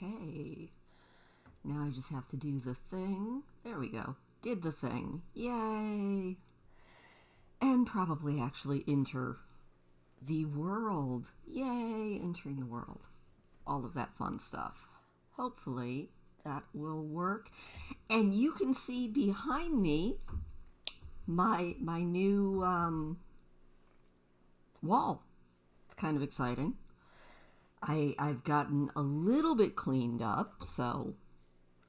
Okay. Now I just have to do the thing. There we go. Did the thing. Yay! And probably actually enter the world. Yay! Entering the world. All of that fun stuff. Hopefully that will work. And you can see behind me my new wall. It's kind of exciting. I've gotten a little bit cleaned up, so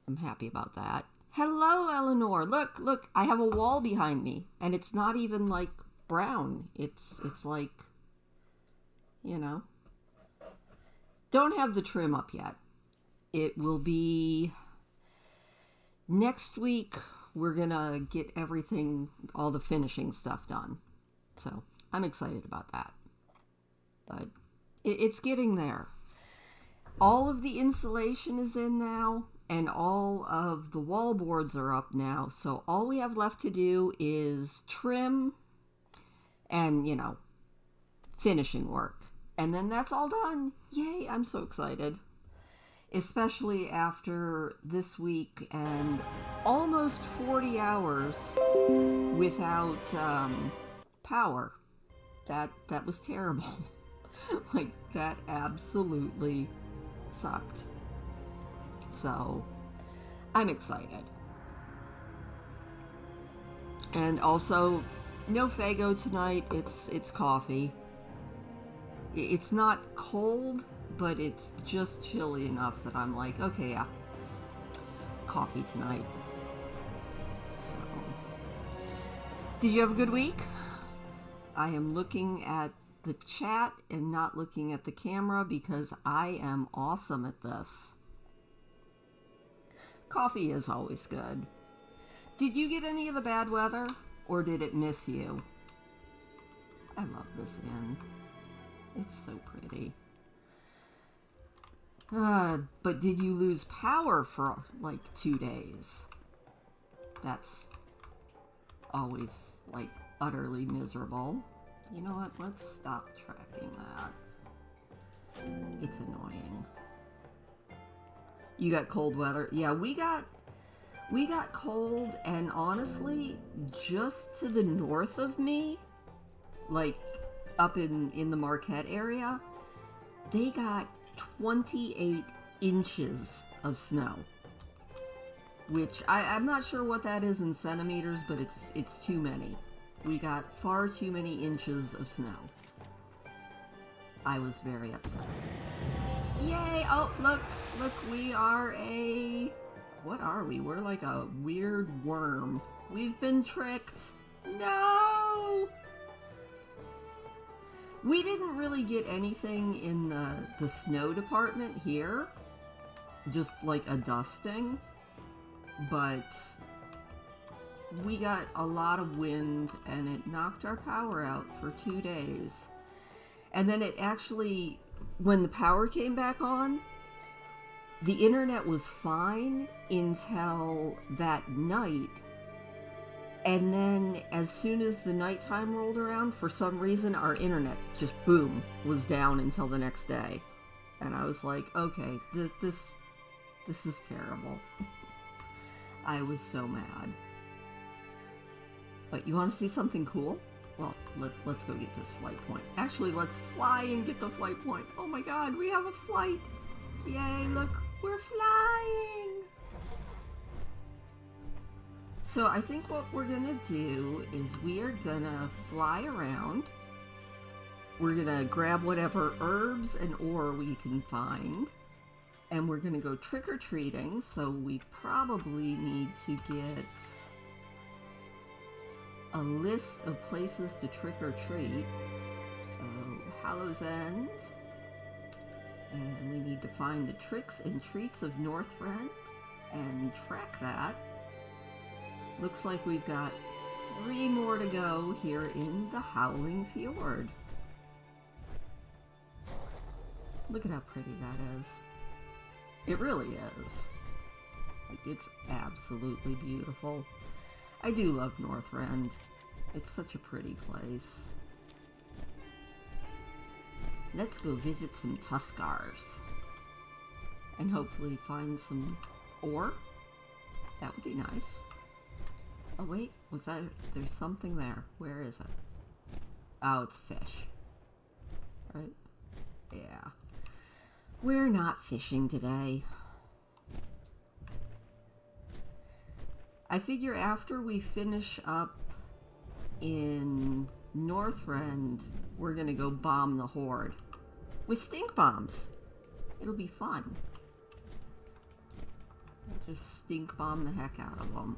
I'm happy about that. Hello, Eleanor. Look, I have a wall behind me, and it's not even like brown. It's like, you know. Don't have the trim up yet. It will be next week. We're gonna get everything, all the finishing stuff done. So I'm excited about that. But it's getting there. All of the insulation is in now, and all of the wall boards are up now. So all we have left to do is trim and, you know, finishing work. And then that's all done. Yay, I'm so excited. Especially after this week and almost 40 hours without power. That was terrible. Like, that absolutely sucked. So, I'm excited. And also, no Faygo tonight. It's coffee. It's not cold, but it's just chilly enough that I'm like, okay, yeah, coffee tonight. So, did you have a good week? I am looking at the chat and not looking at the camera because I am awesome at this. Coffee is always good. Did you get any of the bad weather, or did it miss you? I love this inn. It's so pretty. But did you lose power for like 2 days? That's always like utterly miserable. You know what? Let's stop tracking that. It's annoying. You got cold weather? Yeah, we got cold, and honestly, just to the north of me, like up in the Marquette area, they got 28 inches of snow, which I'm not sure what that is in centimeters, but it's too many. We got far too many inches of snow. I was very upset. Yay! Oh, look, we are what are we? We're like a weird worm. We've been tricked. No! We didn't really get anything in the snow department here. Just like a dusting. But we got a lot of wind, and it knocked our power out for 2 days. And then it actually, when the power came back on, the internet was fine until that night. And then as soon as the nighttime rolled around, for some reason, our internet just, boom, was down until the next day. And I was like, okay, this is terrible. I was so mad. But you want to see something cool? Well, let's go get this flight point. Actually, let's fly and get the flight point. Oh my god, we have a flight! Yay, look, we're flying! So I think what we're gonna do is we are gonna fly around. We're gonna grab whatever herbs and ore we can find. And we're gonna go trick-or-treating, so we probably need to get a list of places to trick-or-treat. So, Hallows End. And we need to find the tricks and treats of Northrend and track that. Looks like we've got 3 more to go here in the Howling Fjord. Look at how pretty that is. It really is. Like, it's absolutely beautiful. I do love Northrend. It's such a pretty place. Let's go visit some Tuskars. and hopefully find some ore. That would be nice. Oh wait, was that, there's something there. Where is it? Oh, it's fish. Right? Yeah. We're not fishing today. I figure after we finish up in Northrend, we're gonna go bomb the Horde with stink bombs. It'll be fun. We'll just stink bomb the heck out of them.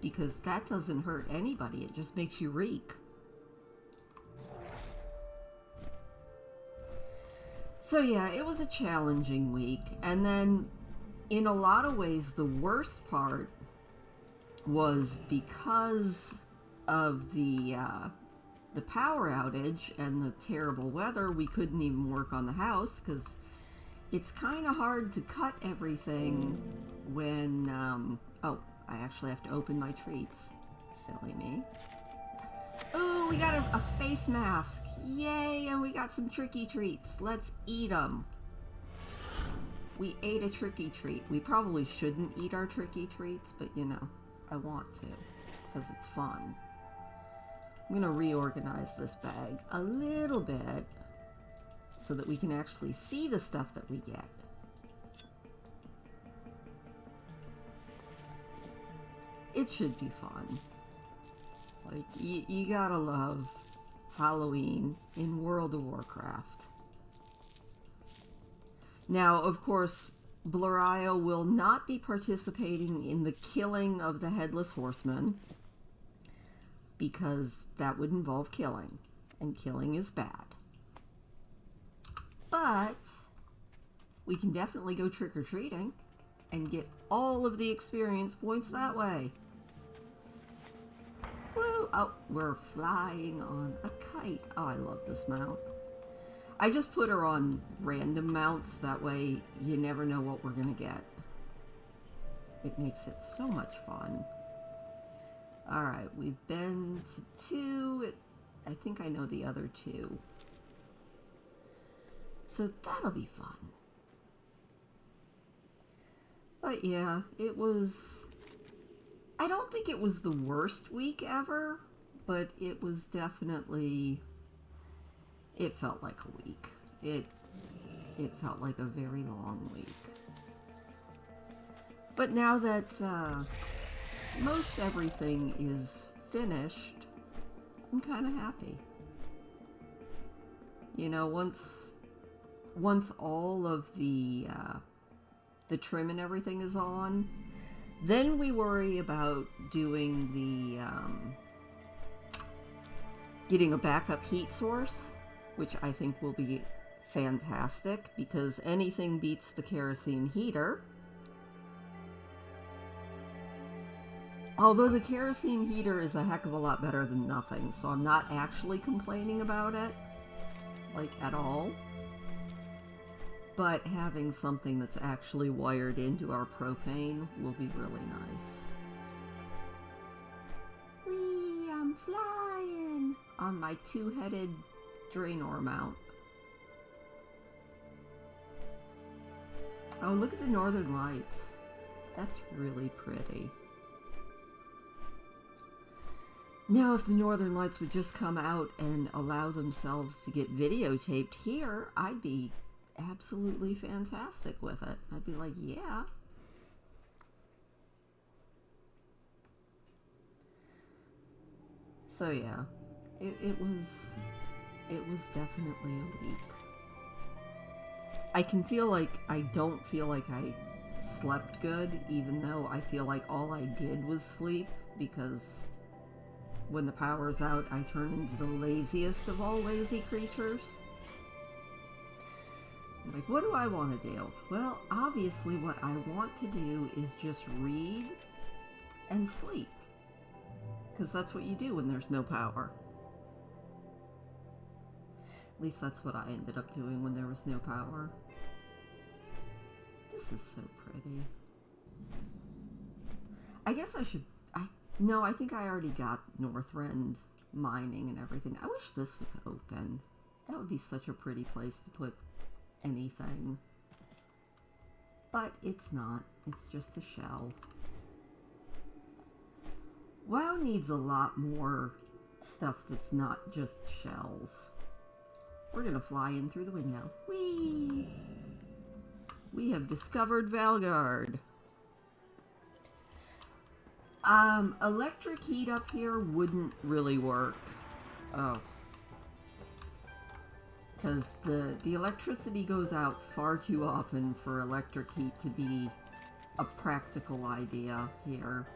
Because that doesn't hurt anybody, it just makes you reek. So yeah, it was a challenging week. And then, in a lot of ways, the worst part was because of the power outage and the terrible weather, we couldn't even work on the house, because it's kind of hard to cut everything when, oh, I actually have to open my treats. Silly me. Ooh, we got a face mask. Yay, and we got some tricky treats. Let's eat them. We ate a tricky treat. We probably shouldn't eat our tricky treats, but you know, I want to, because it's fun. I'm going to reorganize this bag a little bit so that we can actually see the stuff that we get. It should be fun. Like, you gotta love Halloween in World of Warcraft. Now, of course, Blario will not be participating in the killing of the Headless Horseman, because that would involve killing, and killing is bad. But we can definitely go trick-or-treating and get all of the experience points that way. Woo! Oh, we're flying on a kite. Oh, I love this mount. I just put her on random mounts, that way you never know what we're gonna get. It makes it so much fun. Alright, we've been to 2. I think I know the other 2. So that'll be fun. But yeah, it was... I don't think it was the worst week ever, but it was definitely... It felt like a week. It felt like a very long week. But now that most everything is finished, I'm kind of happy. You know, once all of the trim and everything is on, then we worry about doing the getting a backup heat source, which I think will be fantastic, because anything beats the kerosene heater. Although the kerosene heater is a heck of a lot better than nothing, so I'm not actually complaining about it, like, at all. But having something that's actually wired into our propane will be really nice. Whee! I'm flying on my two-headed Draenor mount. Oh, look at the northern lights. That's really pretty. Now, if the northern lights would just come out and allow themselves to get videotaped here, I'd be absolutely fantastic with it. I'd be like, yeah. So yeah, it was definitely a week. I can feel like I don't feel like I slept good, even though I feel like all I did was sleep, because when the power's out, I turn into the laziest of all lazy creatures. Like, what do I want to do? Well, obviously what I want to do is just read and sleep. Because that's what you do when there's no power. At least that's what I ended up doing when there was no power. This is so pretty. I guess I should... No, I think I already got Northrend mining and everything. I wish this was open. That would be such a pretty place to put anything. But it's not. It's just a shell. WoW needs a lot more stuff that's not just shells. We're gonna fly in through the window. Whee! We have discovered Valgard. Electric heat up here wouldn't really work. Oh. Because the electricity goes out far too often for electric heat to be a practical idea here.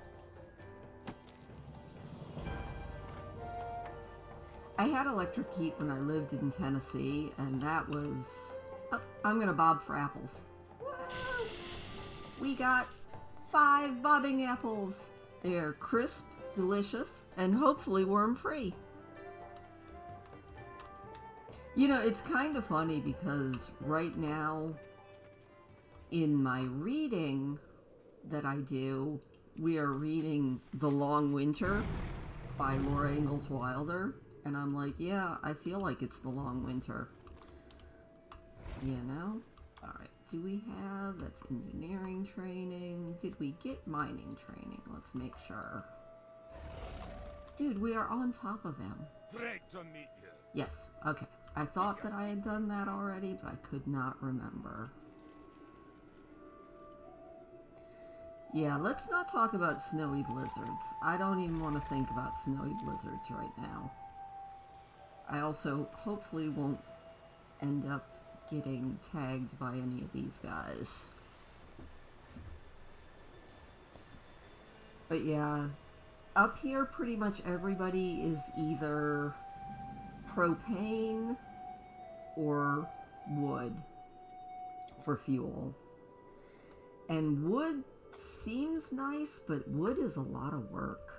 I had electric heat when I lived in Tennessee, and that was... Oh, I'm gonna bob for apples. Woo! We got 5 bobbing apples. They're crisp, delicious, and hopefully worm-free. You know, it's kind of funny because right now, in my reading that I do, we are reading The Long Winter by Laura Ingalls Wilder. And I'm like, yeah, I feel like it's the long winter. You know? Alright, do we have... That's engineering training. Did we get mining training? Let's make sure. Dude, we are on top of him. Great to meet you. Yes, okay. I thought that I had done that already, but I could not remember. Yeah, let's not talk about snowy blizzards. I don't even want to think about snowy blizzards right now. I also hopefully won't end up getting tagged by any of these guys. But yeah, up here pretty much everybody is either propane or wood for fuel. And wood seems nice, but wood is a lot of work.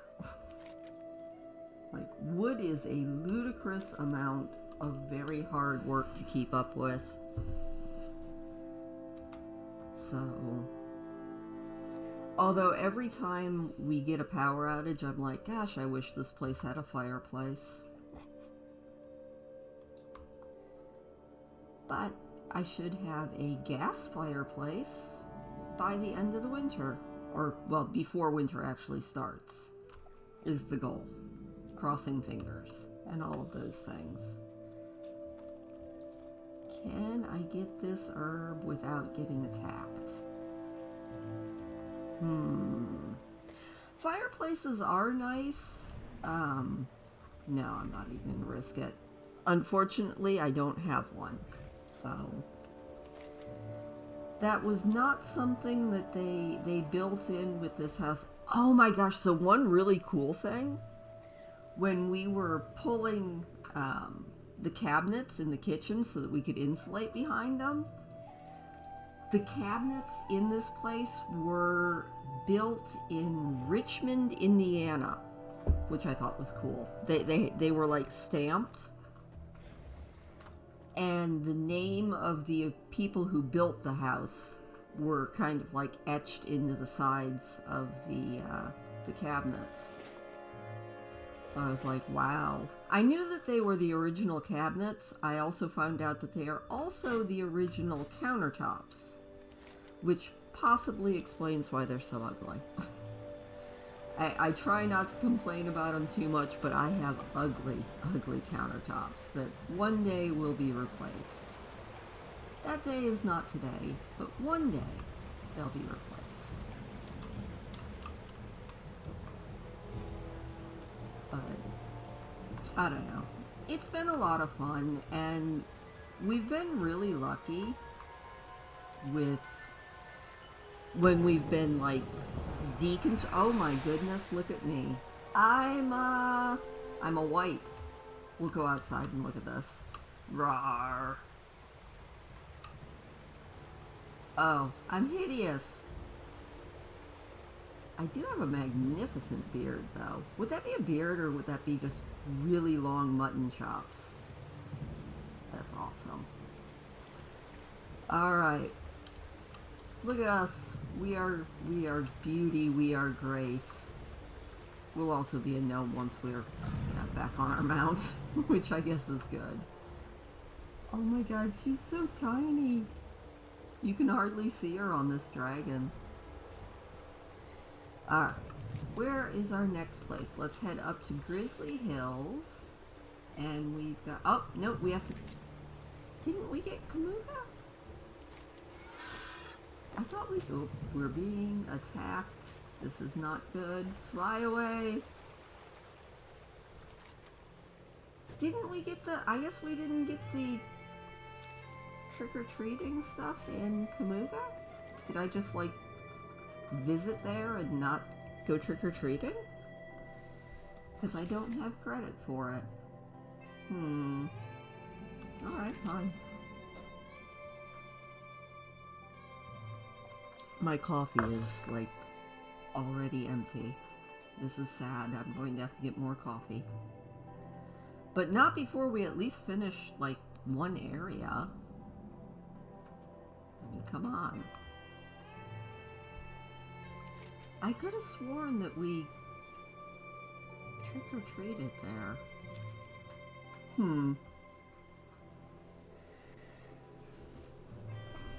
Like, wood is a ludicrous amount of very hard work to keep up with. So, although every time we get a power outage, I'm like, gosh, I wish this place had a fireplace. But I should have a gas fireplace by the end of the winter. Or, well, before winter actually starts, is the goal. Crossing fingers and all of those things. Can I get this herb without getting attacked? Fireplaces are nice. No, I'm not even gonna risk it. Unfortunately, I don't have one. So that was not something that they built in with this house. Oh my gosh, so one really cool thing, when we were pulling the cabinets in the kitchen so that we could insulate behind them, the cabinets in this place were built in Richmond, Indiana, which I thought was cool. They were like stamped, and the name of the people who built the house were kind of like etched into the sides of the cabinets. So I was like, wow. I knew that they were the original cabinets. I also found out that they are also the original countertops, which possibly explains why they're so ugly. I try not to complain about them too much, but I have ugly, ugly countertops that one day will be replaced. That day is not today, but one day they'll be replaced. But I don't know. It's been a lot of fun, and we've been really lucky with when we've been like oh my goodness, look at me. I'm a wipe. We'll go outside and look at this. Rawr. Oh, I'm hideous. I do have a magnificent beard, though. Would that be a beard, or would that be just really long mutton chops? That's awesome. Alright. Look at us. We are beauty, we are grace. We'll also be a gnome once we're back on our mount, which I guess is good. Oh my god, she's so tiny. You can hardly see her on this dragon. Alright. Where is our next place? Let's head up to Grizzly Hills. And we've got... Oh, no, we have to... Didn't we get Kamuga? I thought we were being attacked. This is not good. Fly away. Didn't we get the... I guess we didn't get the trick-or-treating stuff in Kamuga? Did I just, like, visit there and not go trick-or-treating? Because I don't have credit for it. Alright, fine. My coffee is, like, already empty. This is sad. I'm going to have to get more coffee. But not before we at least finish, like, one area. I mean, come on. I could have sworn that we trick-or-treated there.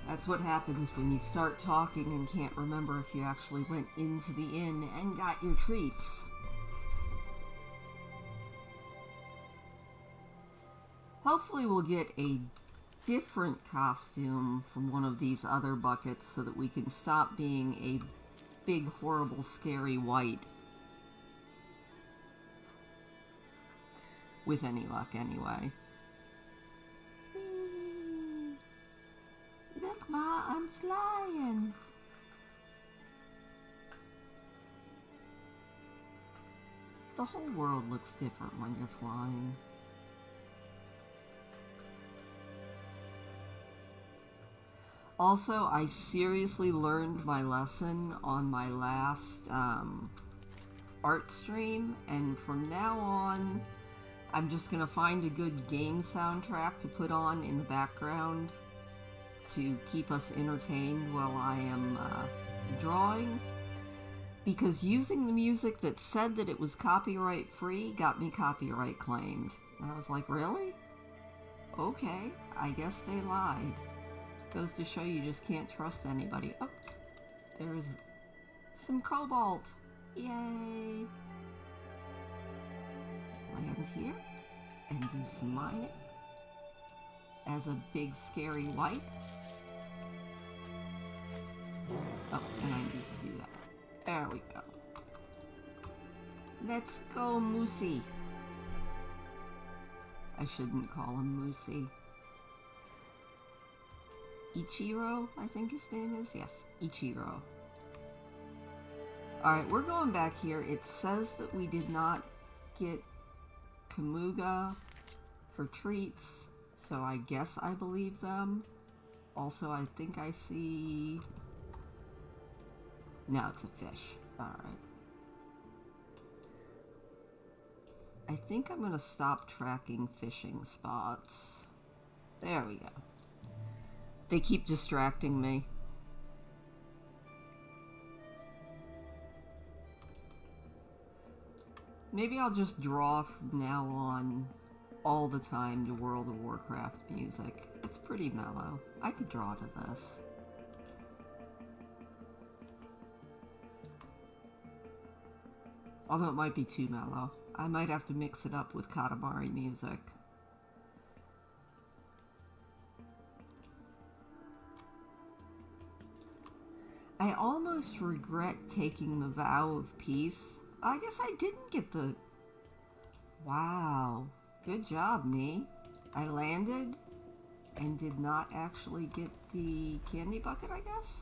That's what happens when you start talking and can't remember if you actually went into the inn and got your treats. Hopefully we'll get a different costume from one of these other buckets so that we can stop being a big, horrible, scary white. With any luck, anyway. Whee! Look, Ma, I'm flying! The whole world looks different when you're flying. Also, I seriously learned my lesson on my last art stream, and from now on, I'm just going to find a good game soundtrack to put on in the background to keep us entertained while I am drawing. Because using the music that said that it was copyright free got me copyright claimed. And I was like, really? Okay, I guess they lied. Goes to show you just can't trust anybody. Oh, there's some cobalt. Yay! Land here and do some mining as a big scary white. Oh, and I need to do that. There we go. Let's go, Moosey. I shouldn't call him Moosey. Ichiro, I think his name is. Yes, Ichiro. Alright, we're going back here. It says that we did not get Kamuga for treats, so I guess I believe them. Also, I think I see... No, it's a fish. Alright. I think I'm going to stop tracking fishing spots. There we go. They keep distracting me. Maybe I'll just draw from now on all the time to World of Warcraft music. It's pretty mellow. I could draw to this. Although it might be too mellow. I might have to mix it up with Katamari music. I almost regret taking the vow of peace. I guess I didn't get the... Wow. Good job, me. I landed and did not actually get the candy bucket, I guess?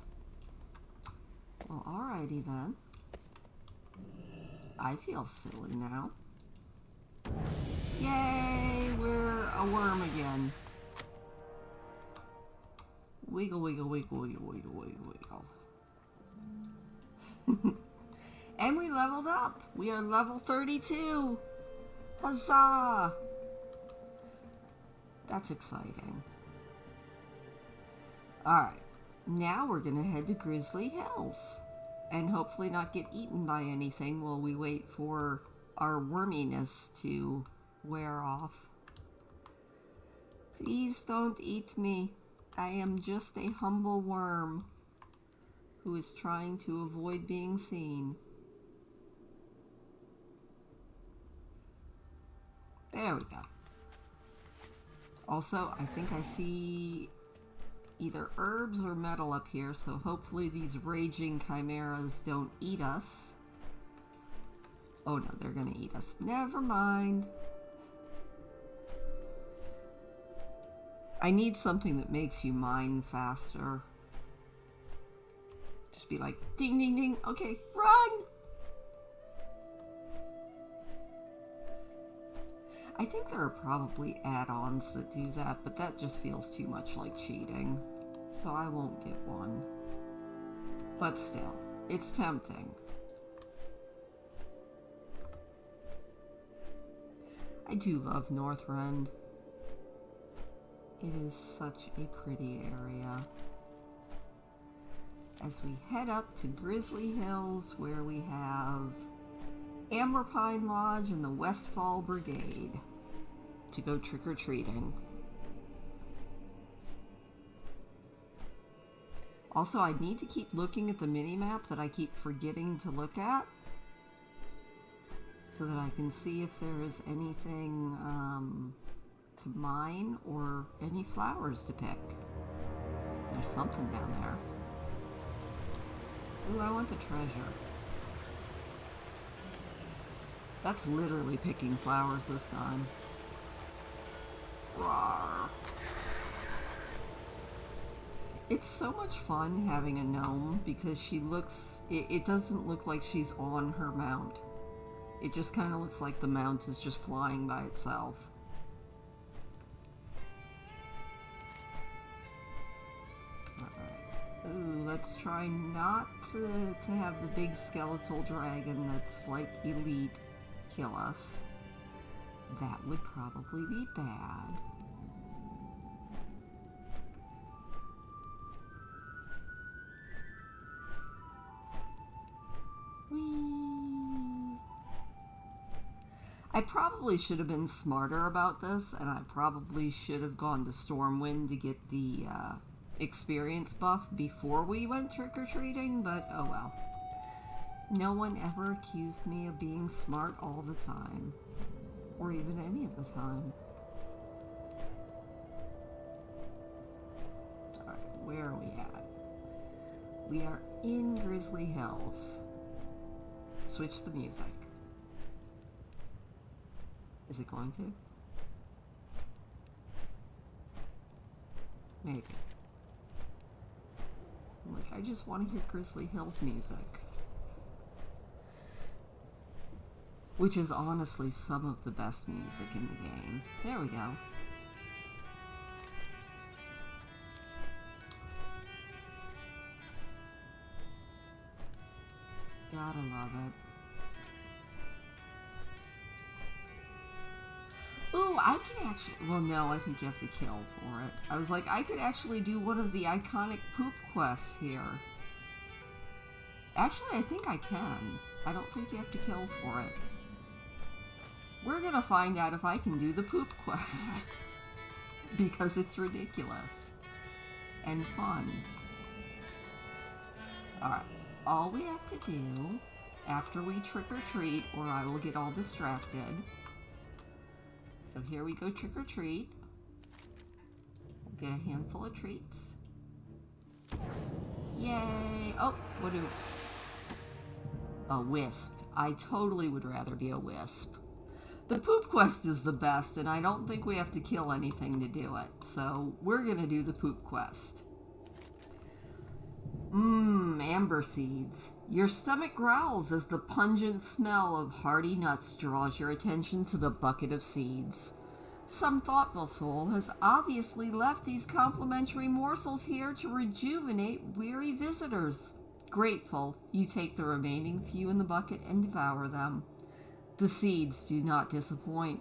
Well, alrighty then. I feel silly now. Yay! We're a worm again. Wiggle, wiggle, wiggle, wiggle, wiggle, wiggle, wiggle. And we leveled up. We are level 32. Huzzah! That's exciting. Alright. Now we're going to head to Grizzly Hills. And hopefully not get eaten by anything while we wait for our worminess to wear off. Please don't eat me. I am just a humble worm who is trying to avoid being seen. There we go. Also, I think I see either herbs or metal up here, so hopefully these raging chimeras don't eat us. Oh no, they're gonna eat us. Never mind. I need something that makes you mine faster. Just be like, ding, ding, ding. Okay, run! I think there are probably add-ons that do that, but that just feels too much like cheating. So I won't get one. But still, it's tempting. I do love Northrend. It is such a pretty area. As we head up to Grizzly Hills, where we have Amberpine Lodge and the Westfall Brigade to go trick-or-treating. Also, I need to keep looking at the mini-map that I keep forgetting to look at, so that I can see if there is anything to mine or any flowers to pick. There's something down there. Ooh, I want the treasure. That's literally picking flowers this time. Rawr. It's so much fun having a gnome because she looks, it doesn't look like she's on her mount. It just kind of looks like the mount is just flying by itself. Alright. Ooh, let's try not to have the big skeletal dragon that's like elite kill us. That would probably be bad. Whee! I probably should have been smarter about this, and I probably should have gone to Stormwind to get the experience buff before we went trick-or-treating, but oh well. No one ever accused me of being smart all the time. Or even any of the time. Alright, where are we at? We are in Grizzly Hills. Switch the music. Is it going to? Maybe. Like, I just want to hear Grizzly Hills music. Which is honestly some of the best music in the game. There we go. Gotta love it. Ooh, I can actually... Well, no, I think you have to kill for it. I was like, I could actually do one of the iconic poop quests here. Actually, I think I can. I don't think you have to kill for it. We're gonna find out if I can do the poop quest. Because it's ridiculous. And fun. Alright. All we have to do, after we trick-or-treat, or I will get all distracted. So here we go trick-or-treat. We'll get a handful of treats. Yay! Oh, what do... A wisp. I totally would rather be a wisp. The poop quest is the best, and I don't think we have to kill anything to do it. So we're gonna do the poop quest. Amber seeds. Your stomach growls as the pungent smell of hearty nuts draws your attention to the bucket of seeds. Some thoughtful soul has obviously left these complimentary morsels here to rejuvenate weary visitors. Grateful, you take the remaining few in the bucket and devour them. The seeds do not disappoint.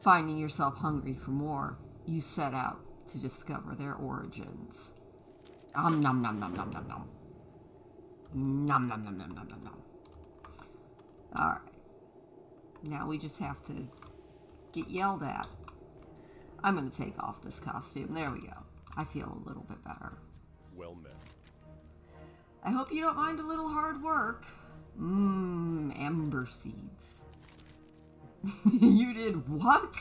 Finding yourself hungry for more, you set out to discover their origins. Nom nom nom nom nom nom nom. Nom nom nom nom nom nom nom. Alright. Now we just have to get yelled at. I'm going to take off this costume. There we go. I feel a little bit better. Well met. I hope you don't mind a little hard work. Amber seeds. You did what?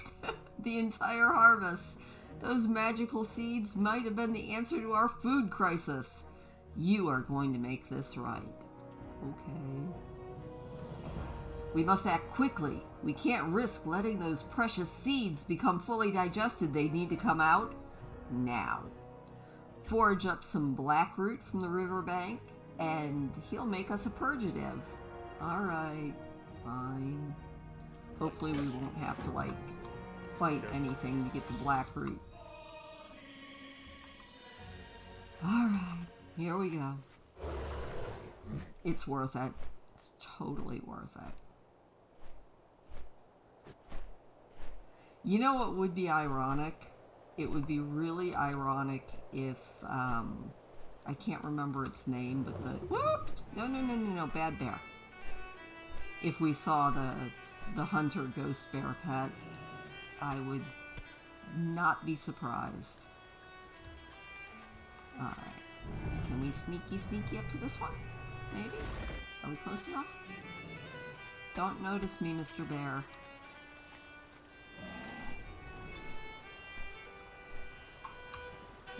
The entire harvest. Those magical seeds might have been the answer to our food crisis. You are going to make this right. Okay. We must act quickly. We can't risk letting those precious seeds become fully digested. They need to come out now. Forage up some blackroot from the riverbank, and he'll make us a purgative. Alright, fine. Hopefully we won't have to, like, fight anything to get the blackroot. Alright, here we go. It's worth it. It's totally worth it. You know what would be ironic? It would be really ironic if, I can't remember its name, but the... Whoops! No, bad bear. If we saw the hunter ghost bear pet, I would not be surprised. Alright. Can we sneaky up to this one? Maybe? Are we close enough? Don't notice me, Mr. Bear.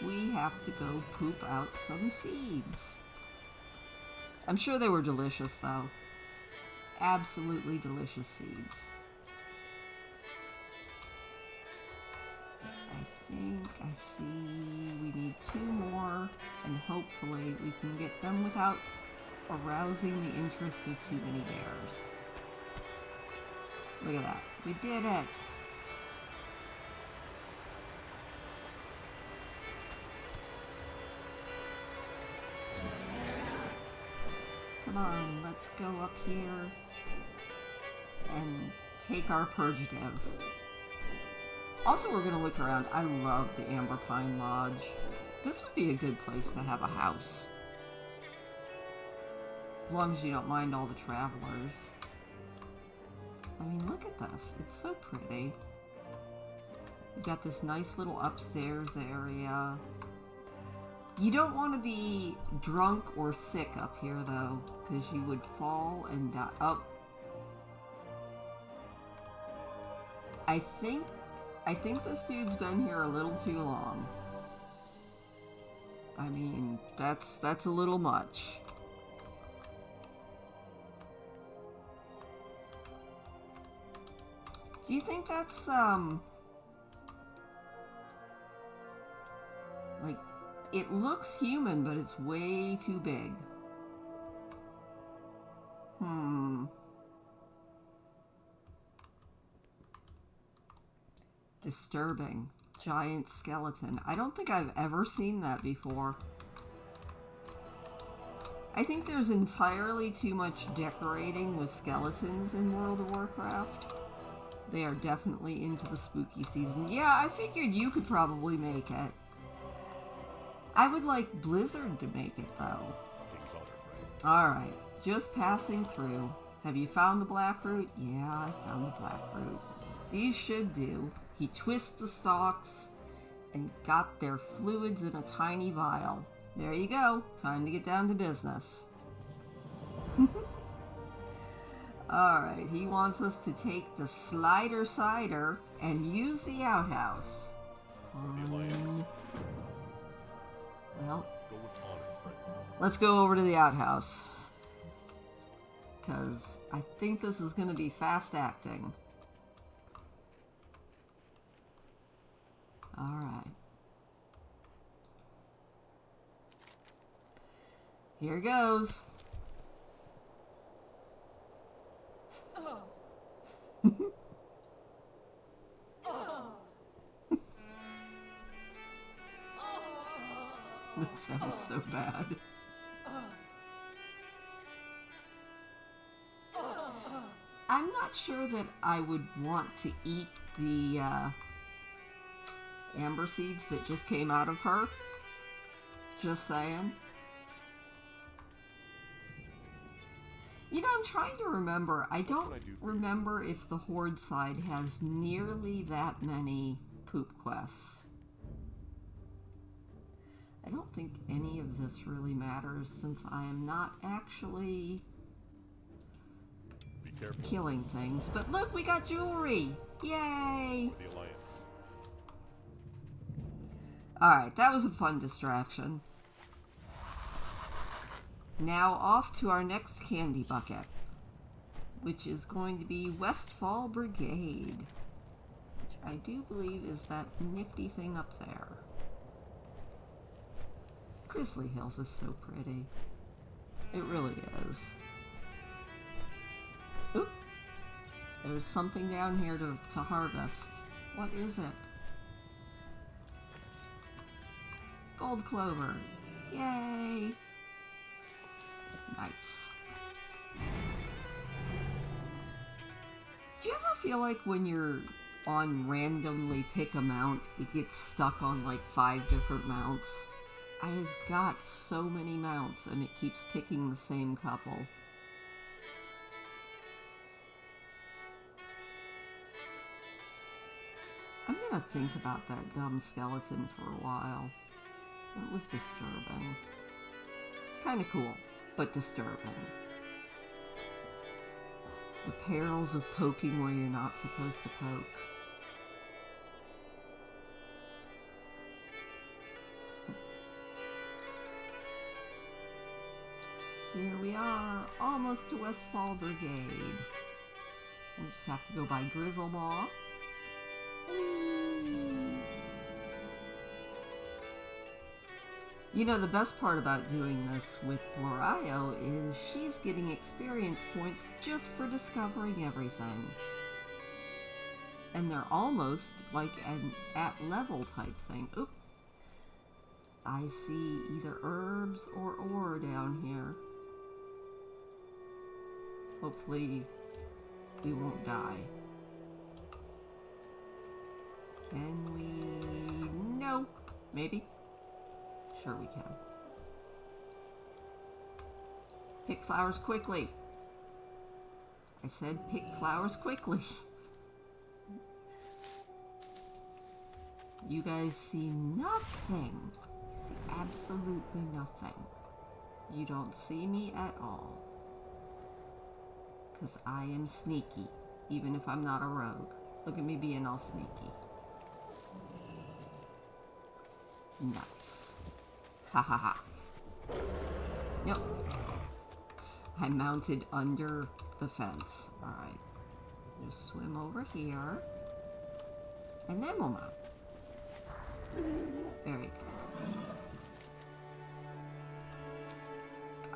We have to go poop out some seeds. I'm sure they were delicious, though. Absolutely delicious seeds. I think I see we need 2 more, and hopefully we can get them without arousing the interest of too many bears. Look at that. We did it! Come on, let's go up here and take our purgative. Also, we're going to look around. I love the Amber Pine Lodge. This would be a good place to have a house. As long as you don't mind all the travelers. I mean, look at this. It's so pretty. We've got this nice little upstairs area. You don't want to be drunk or sick up here, though, because you would fall and die. Oh. I think this dude's been here a little too long. I mean, that's a little much. Do you think that's, like, it looks human, but it's way too big. Disturbing. Giant skeleton. I don't think I've ever seen that before. I think there's entirely too much decorating with skeletons in World of Warcraft. They are definitely into the spooky season. Yeah, I figured you could probably make it. I would like Blizzard to make it, though. Alright, just passing through. Have you found the blackroot? Yeah, I found the blackroot. These should do. He twists the stalks and got their fluids in a tiny vial. There you go. Time to get down to business. Alright, he wants us to take the Slider Cider and use the outhouse. Well, let's go over to the outhouse. Because I think this is going to be fast acting. Alright. Here goes. That sounds so bad. I'm not sure that I would want to eat the amber seeds that just came out of her. Just saying. You know, I'm trying to remember. I don't remember if the Horde side has nearly that many poop quests. I don't think any of this really matters since I am not actually killing things. But look, we got jewelry! Yay! Alright, that was a fun distraction. Now off to our next candy bucket, which is going to be Westfall Brigade, which I do believe is that nifty thing up there. Grizzly Hills is so pretty. It really is. Oop! There's something down here to harvest. What is it? Gold clover. Yay! Nice. Do you ever feel like when you're on randomly pick a mount, it gets stuck on like 5 different mounts? I've got so many mounts and it keeps picking the same couple. I'm gonna think about that dumb skeleton for a while. It was disturbing. Kinda cool, but disturbing. The perils of poking where you're not supposed to poke. Here we are, almost to Westfall Brigade. We just have to go by Grizzlemaw. You know, the best part about doing this with Glorio is she's getting experience points just for discovering everything. And they're almost like an at-level type thing. Oop! I see either herbs or ore down here. Hopefully we won't die. Can we? No. Maybe. Sure we can. Pick flowers quickly. I said pick flowers quickly. You guys see nothing. You see absolutely nothing. You don't see me at all. Because I am sneaky, even if I'm not a rogue. Look at me being all sneaky. Nice. Ha ha ha. Nope. I mounted under the fence. Alright. Just swim over here. And then we'll mount. Very good.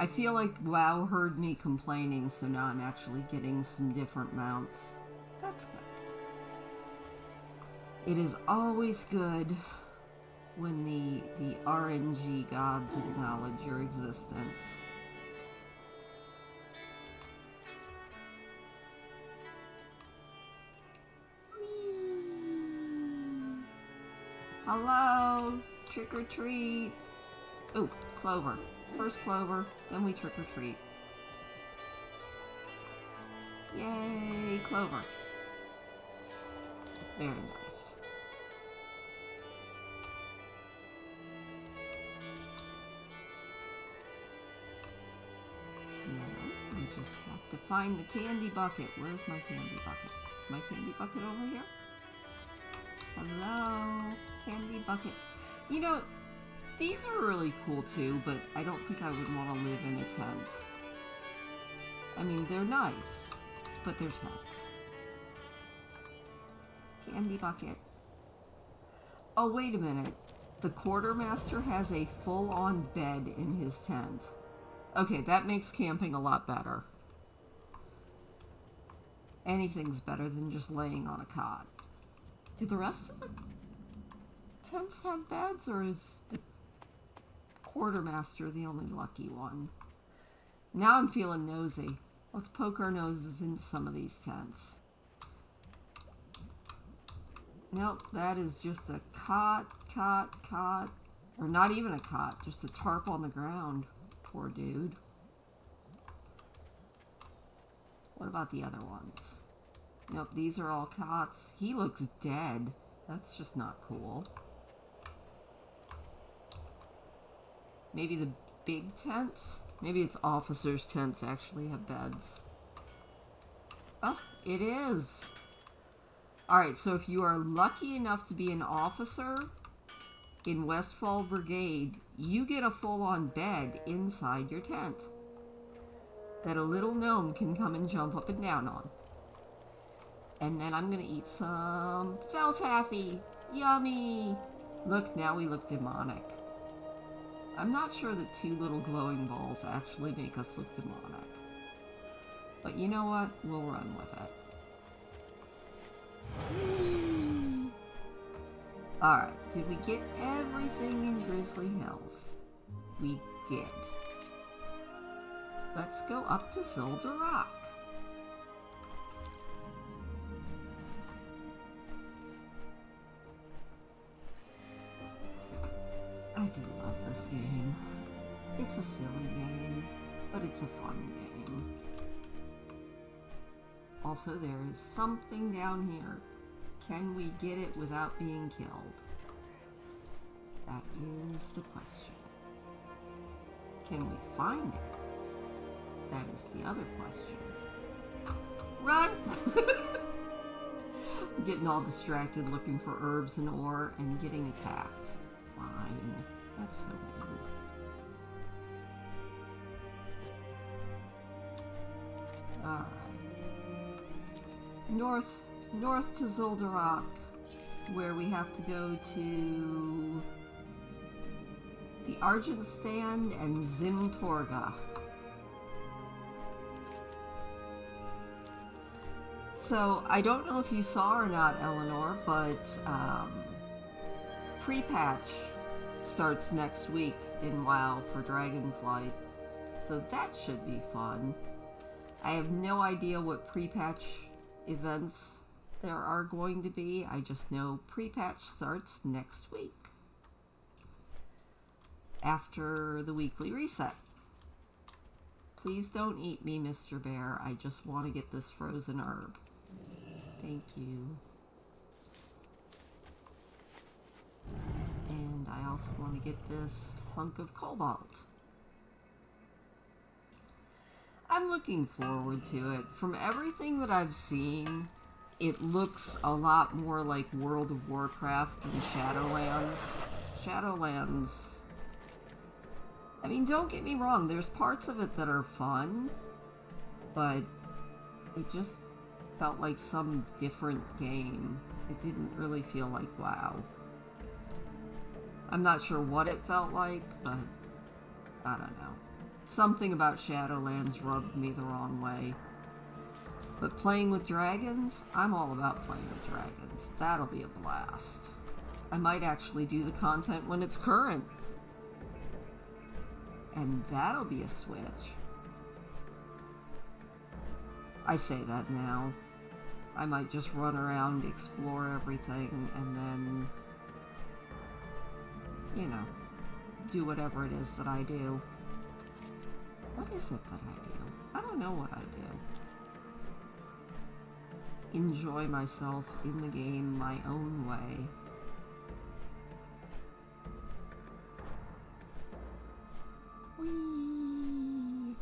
I feel like WoW heard me complaining, so now I'm actually getting some different mounts. That's good. It is always good when the RNG gods acknowledge your existence. Hello! Trick or treat! Ooh, clover. First clover, then we trick or treat. Yay, clover. Very nice. Now, we just have to find the candy bucket. Where's my candy bucket? Is my candy bucket over here? Hello, candy bucket. You know, these are really cool too, but I don't think I would want to live in a tent. I mean, they're nice, but they're tents. Candy bucket. Oh, wait a minute. The quartermaster has a full-on bed in his tent. Okay, that makes camping a lot better. Anything's better than just laying on a cot. Do the rest of the tents have beds, or is the quartermaster the only lucky one? Now I'm feeling nosy. Let's poke our noses into some of these tents. Nope, that is just a cot. Or not even a cot, just a tarp on the ground. Poor dude. What about the other ones? Nope, these are all cots. He looks dead. That's just not cool. Maybe the big tents? Maybe it's officers' tents actually have beds. Oh, it is. Alright, so if you are lucky enough to be an officer in Westfall Brigade, you get a full-on bed inside your tent that a little gnome can come and jump up and down on. And then I'm gonna eat some Feltaffy. Yummy! Look, now we look demonic. I'm not sure that 2 little glowing balls actually make us look demonic. But you know what? We'll run with it. Alright, did we get everything in Grizzly Hills? We did. Let's go up to Zilder Rock. I do love this game. It's a silly game, but it's a fun game. Also, there is something down here. Can we get it without being killed? That is the question. Can we find it? That is the other question. Run! I'm getting all distracted looking for herbs and ore and getting attacked. Fine. That's so mean. Alright. North to Zolderok, where we have to go to the Argent Stand and Zimtorga. So, I don't know if you saw or not, Eleanor, but pre-patch starts next week in WoW for Dragonflight. So that should be fun. I have no idea what pre-patch events there are going to be. I just know pre-patch starts next week. After the weekly reset. Please don't eat me, Mr. Bear. I just want to get this frozen herb. Thank you. And I also want to get this hunk of cobalt. I'm looking forward to it. From everything that I've seen, it looks a lot more like World of Warcraft than Shadowlands. Shadowlands... I mean, don't get me wrong, there's parts of it that are fun, but it just felt like some different game. It didn't really feel like WoW. I'm not sure what it felt like, but I don't know. Something about Shadowlands rubbed me the wrong way. But playing with dragons, I'm all about playing with dragons. That'll be a blast. I might actually do the content when it's current. And that'll be a switch. I say that now. I might just run around, explore everything, and then, you know, do whatever it is that I do. What is it that I do? I don't know what I do. Enjoy myself in the game my own way. Whee!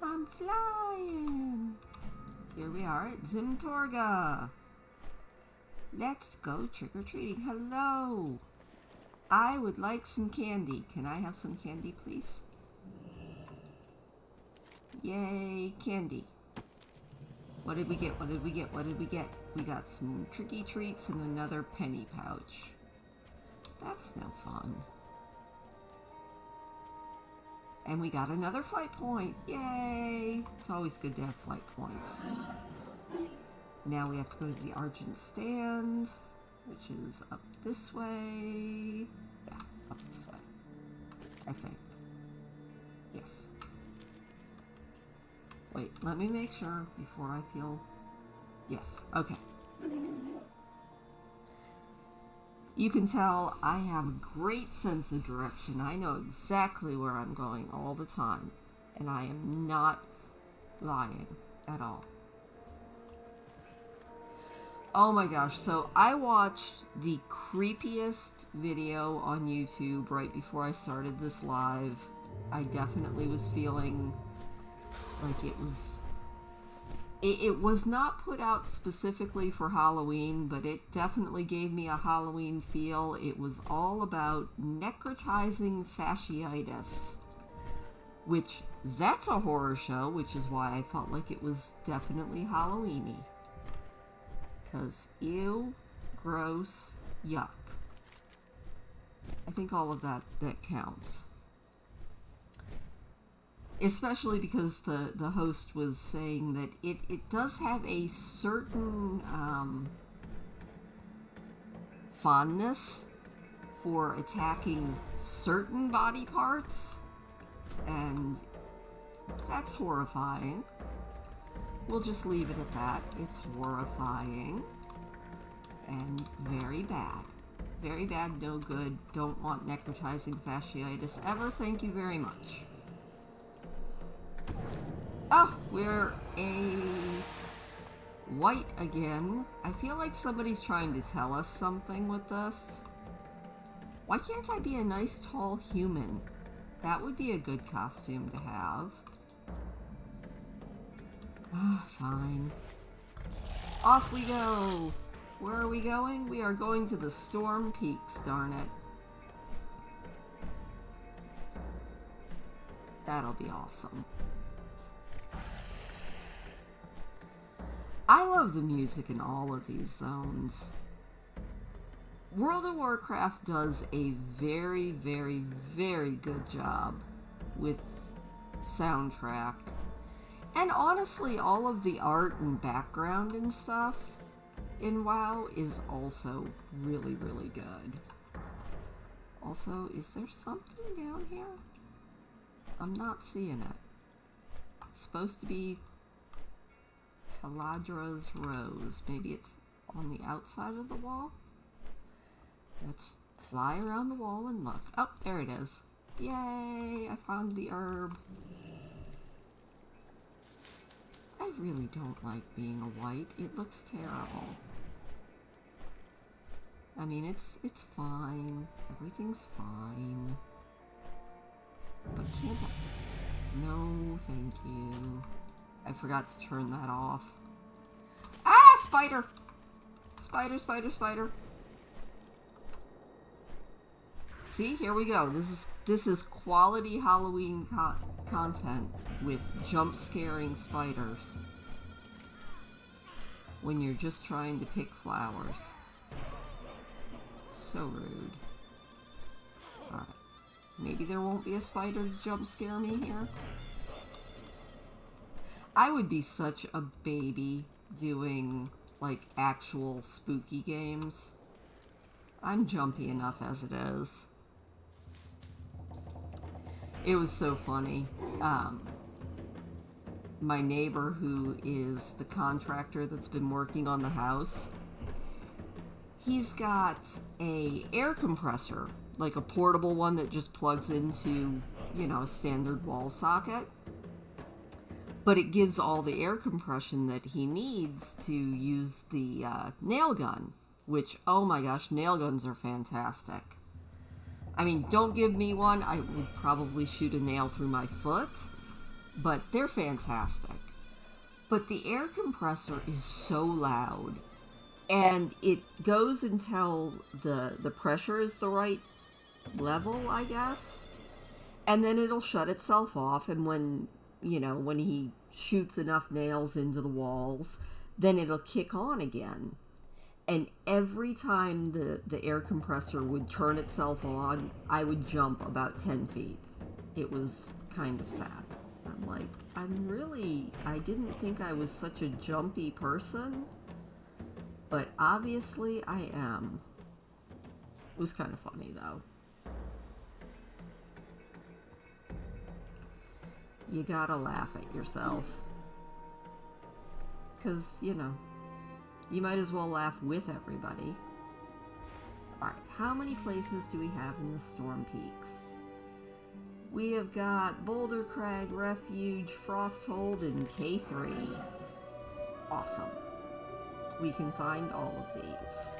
I'm flying! Here we are at Zimtorga. Let's go trick-or-treating. Hello! I would like some candy. Can I have some candy, please? Yay, candy. What did we get? What did we get? What did we get? We got some tricky treats and another penny pouch. That's no fun. And we got another flight point. Yay! It's always good to have flight points. Now we have to go to the Argent Stand, which is up this way. Yeah, up this way. I think. Yes. Wait, let me make sure before I feel... Yes, okay. You can tell I have a great sense of direction. I know exactly where I'm going all the time. And I am not lying at all. Oh my gosh, so I watched the creepiest video on YouTube right before I started this live. I definitely was feeling like it was not put out specifically for Halloween, but it definitely gave me a Halloween feel. It was all about necrotizing fasciitis, which that's a horror show, which is why I felt like it was definitely Halloween-y. Because ew, gross, yuck. I think all of that counts. Especially because the host was saying that it does have a certain fondness for attacking certain body parts, and that's horrifying. We'll just leave it at that. It's horrifying and very bad. Very bad, no good. Don't want necrotizing fasciitis ever. Thank you very much. Oh, we're a white again. I feel like somebody's trying to tell us something with this. Why can't I be a nice tall human? That would be a good costume to have. Ah, fine. Off we go. Where are we going? We are going to the Storm Peaks, darn it. That'll be awesome. I love the music in all of these zones. World of Warcraft does a very, very, very good job with soundtrack. And honestly, all of the art and background and stuff in WoW is also really, really good. Also, is there something down here? I'm not seeing it. It's supposed to be Taladra's Rose. Maybe it's on the outside of the wall? Let's fly around the wall and look. Oh, there it is. Yay! I found the herb. I really don't like being a white. It looks terrible. I mean, it's fine. Everything's fine. But can't I? No, thank you. I forgot to turn that off. Ah, spider! Spider, spider, spider. See, here we go. This is quality Halloween content with jump scaring spiders when you're just trying to pick flowers. So rude. Alright. Maybe there won't be a spider to jump scare me here. I would be such a baby doing, like, actual spooky games. I'm jumpy enough as it is. It was so funny. My neighbor, who is the contractor that's been working on the house, he's got a air compressor, like a portable one that just plugs into, you know, a standard wall socket. But it gives all the air compression that he needs to use the nail gun, which, oh my gosh, nail guns are fantastic. I mean, don't give me one. I would probably shoot a nail through my foot, but they're fantastic. But the air compressor is so loud, and it goes until the pressure is the right level, I guess, and then it'll shut itself off, and when he shoots enough nails into the walls, then it'll kick on again. And every time the air compressor would turn itself on, I would jump about 10 feet. It was kind of sad. I'm like, I didn't think I was such a jumpy person, but obviously I am. It was kind of funny, though. You gotta laugh at yourself. 'Cause, you know, you might as well laugh with everybody. Alright, how many places do we have in the Storm Peaks? We have got Boulder Crag, Refuge, Frosthold, and K3. Awesome. we can find all of these.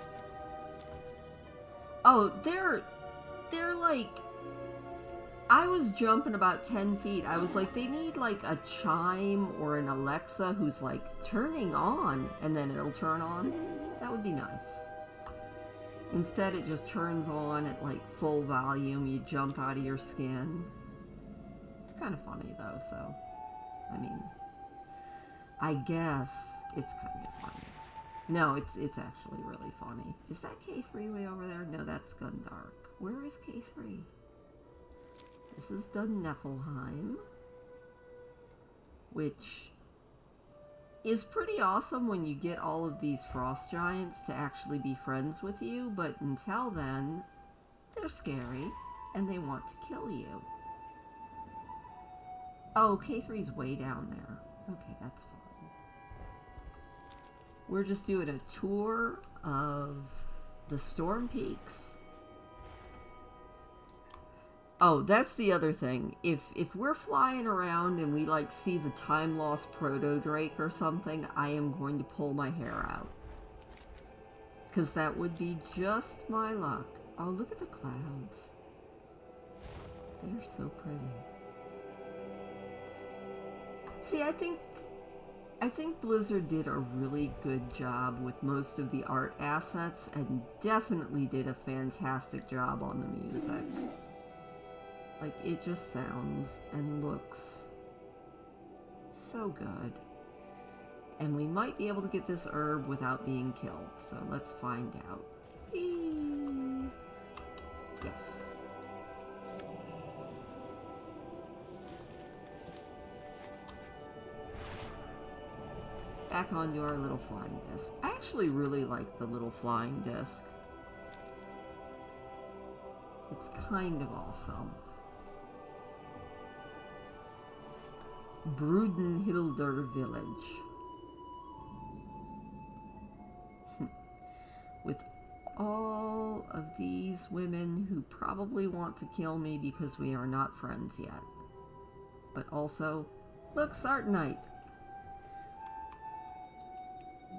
Oh, they're like, I was jumping about 10 feet. I was like, they need like a chime or an Alexa who's like turning on, and then it'll turn on. That would be nice. Instead, it just turns on at like full volume. You jump out of your skin. It's kind of funny though, so I mean, I guess it's kind of funny. No, it's actually really funny. Is that K3 way over there? No, that's Gundark. Where is K3? This is Niflheim, which is pretty awesome when you get all of these frost giants to actually be friends with you, but until then, they're scary, and they want to kill you. Oh, K3's way down there. Okay, that's fine. We're just doing a tour of the Storm Peaks. Oh, that's the other thing. If we're flying around and we like see the time lost proto drake or something, I am going to pull my hair out. Because that would be just my luck. Oh, look at the clouds. They're so pretty. See, I think Blizzard did a really good job with most of the art assets and definitely did a fantastic job on the music. Like, it just sounds and looks so good. And we might be able to get this herb without being killed, so let's find out. Eee. Yes. Back onto our little flying disc. I actually really like the little flying disc. It's kind of awesome. Brudenhilder Village. With all of these women who probably want to kill me because we are not friends yet. But also, look, Sartanite.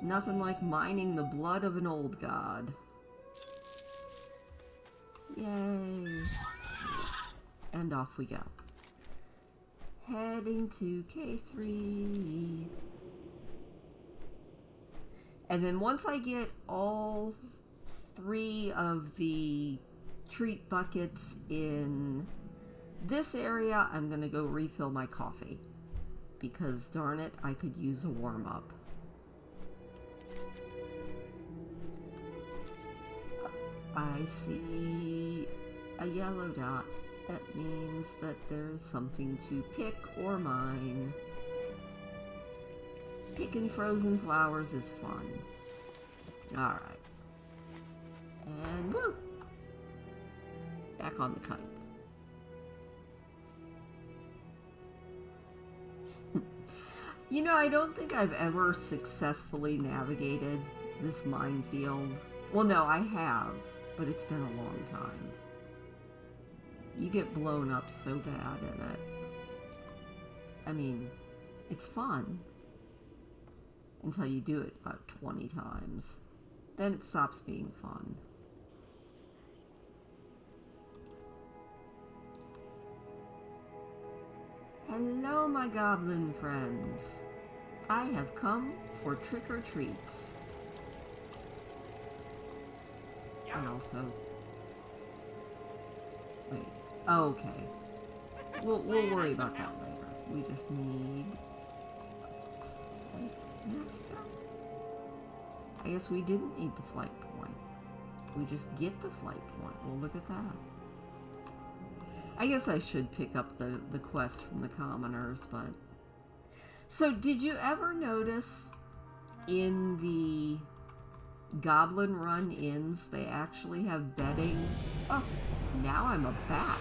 Nothing like mining the blood of an old god. Yay. And off we go. Heading to K3. And then once I get all 3 of the treat buckets in this area, I'm gonna go refill my coffee. Because darn it, I could use a warm-up. I see a yellow dot. That means that there's something to pick or mine. Picking frozen flowers is fun. Alright. And woo! Back on the kite. You know, I don't think I've ever successfully navigated this minefield. Well, no, I have, but it's been a long time. You get blown up so bad in it. I mean, it's fun. Until you do it about 20 times. Then it stops being fun. Hello, my goblin friends. I have come for trick-or-treats. And also... Wait. Oh, okay. We'll worry about that later. We just need... Master? I guess we didn't need the flight point. We just get the flight point. Well, look at that. I guess I should pick up the quest from the commoners, but... So, did you ever notice in the Goblin Run inns, they actually have bedding? Oh, now I'm a bat.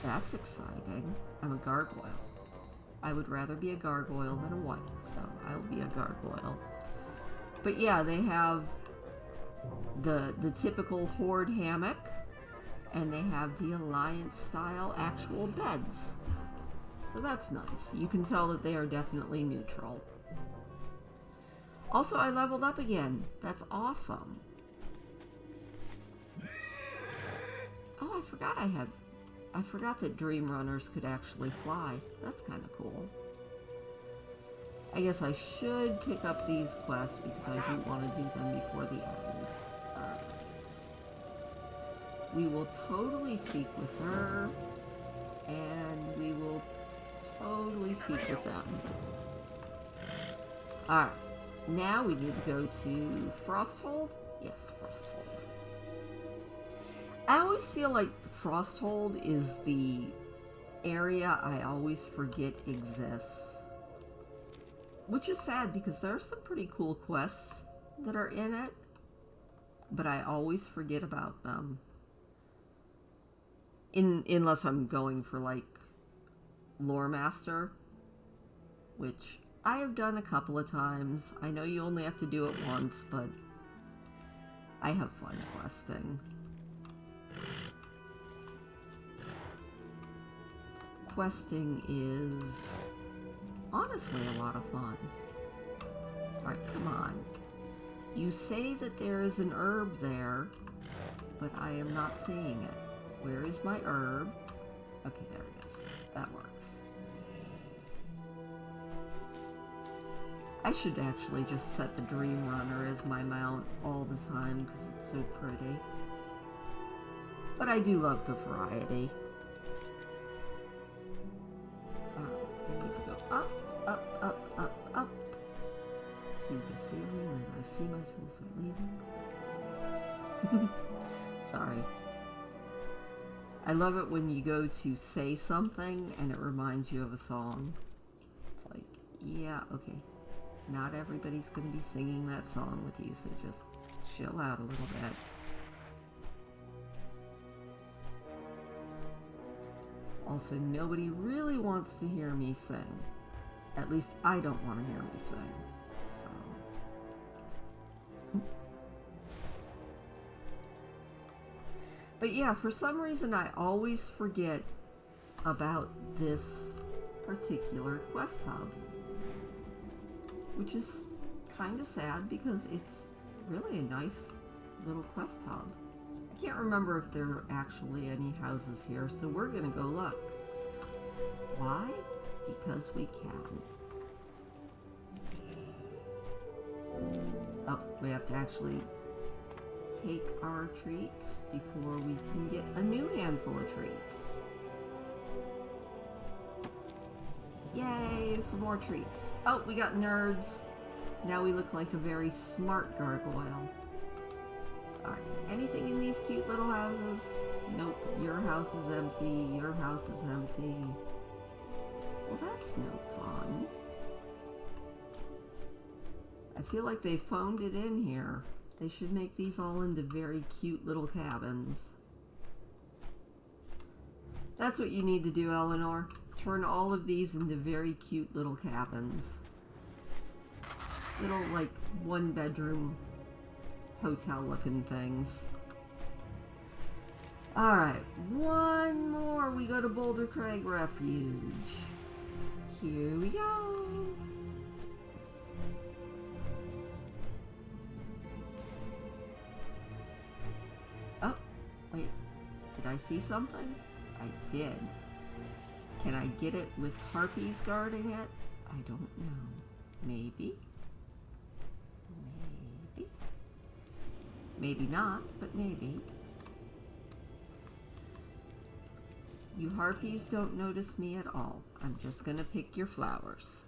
That's exciting. I'm a gargoyle. I would rather be a gargoyle than a white, so I'll be a gargoyle. But yeah, they have the typical horde hammock, and they have the Alliance-style actual beds. So that's nice. You can tell that they are definitely neutral. Also, I leveled up again. That's awesome. Oh, I forgot that dream runners could actually fly. That's kind of cool. I guess I should pick up these quests because I do want to do them before the end. Alright. We will totally speak with her, and we will totally speak with them. Alright. Now we need to go to Frosthold? Yes, Frosthold. I always feel like Frosthold is the area I always forget exists. Which is sad because there are some pretty cool quests that are in it, but I always forget about them. Unless I'm going for like Lore Master, which I have done a couple of times. I know you only have to do it once, but I have fun questing. Questing is honestly a lot of fun. Alright, come on. You say that there is an herb there, but I am not seeing it. Where is my herb? Okay, there it is. That works. I should actually just set the Dream Runner as my mount all the time because it's so pretty. But I do love the variety. We need to go up, up, up, up, up to the ceiling and I see myself leaving. Sorry. I love it when you go to say something and it reminds you of a song. It's like, yeah, okay. Not everybody's going to be singing that song with you, so just chill out a little bit. Also, nobody really wants to hear me sing. At least I don't want to hear me sing. So. But yeah, for some reason I always forget about this particular quest hub. Which is kind of sad because it's really a nice little quest hub. I can't remember if there are actually any houses here, so we're gonna go look. Why? Because we can. Oh, we have to actually take our treats before we can get a new handful of treats. Yay, for more treats. Oh, we got nerds. Now we look like a very smart gargoyle. Alright, anything in these cute little houses? Nope, your house is empty, your house is empty. Well, that's no fun. I feel like they phoned it in here. They should make these all into very cute little cabins. That's what you need to do, Eleanor. Turn all of these into very cute little cabins. Little, like, one-bedroom hotel-looking things. Alright, one more. We go to Boulder Crag Refuge. Here we go. Oh, wait. Did I see something? I did. Can I get it with harpies guarding it? I don't know. Maybe. Maybe. Maybe not, but maybe. You harpies don't notice me at all. I'm just gonna pick your flowers.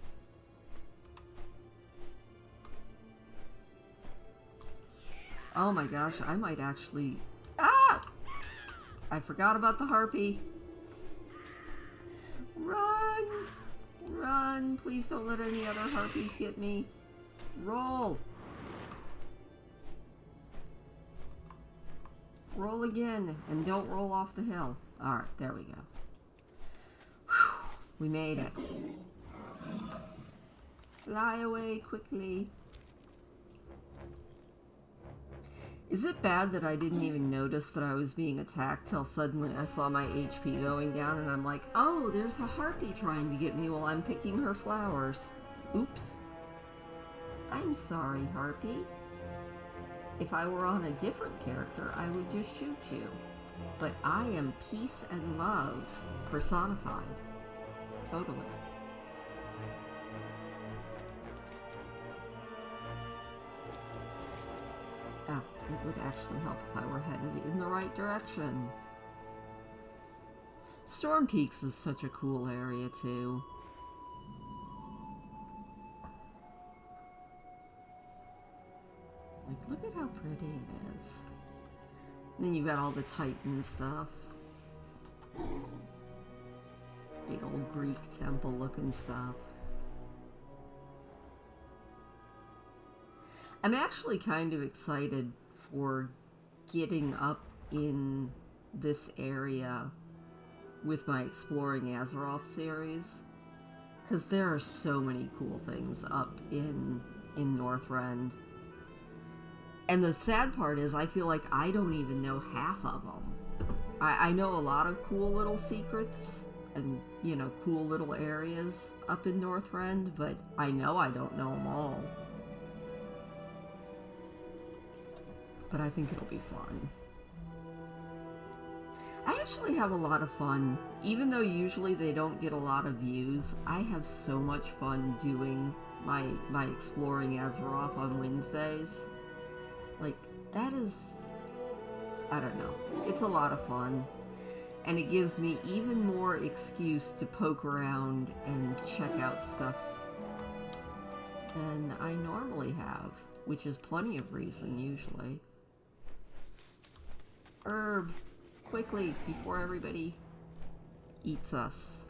Oh my gosh, I might actually... Ah! I forgot about the harpy. Run! Run! Please don't let any other harpies get me. Roll! Roll again, and don't roll off the hill. Alright, there we go. Whew, we made it. Fly away quickly. Is it bad that I didn't even notice that I was being attacked till suddenly I saw my HP going down and I'm like, oh, there's a harpy trying to get me while I'm picking her flowers. Oops. I'm sorry, Harpy. If I were on a different character, I would just shoot you. But I am peace and love personified. Totally. Ah, it would actually help if I were headed in the right direction. Storm Peaks is such a cool area, too. Like, look at how pretty it is. And then you've got all the Titan stuff. Big old Greek temple looking stuff. I'm actually kind of excited for getting up in this area with my Exploring Azeroth series, because there are so many cool things up in Northrend. And the sad part is I feel like I don't even know half of them. I know a lot of cool little secrets and, you know, cool little areas up in Northrend, but I know I don't know them all. But I think it'll be fun. I actually have a lot of fun. Even though usually they don't get a lot of views, I have so much fun doing my Exploring Azeroth on Wednesdays. Like, that is, I don't know, it's a lot of fun. And it gives me even more excuse to poke around and check out stuff than I normally have, which is plenty of reason usually. Herb, quickly, before everybody eats us.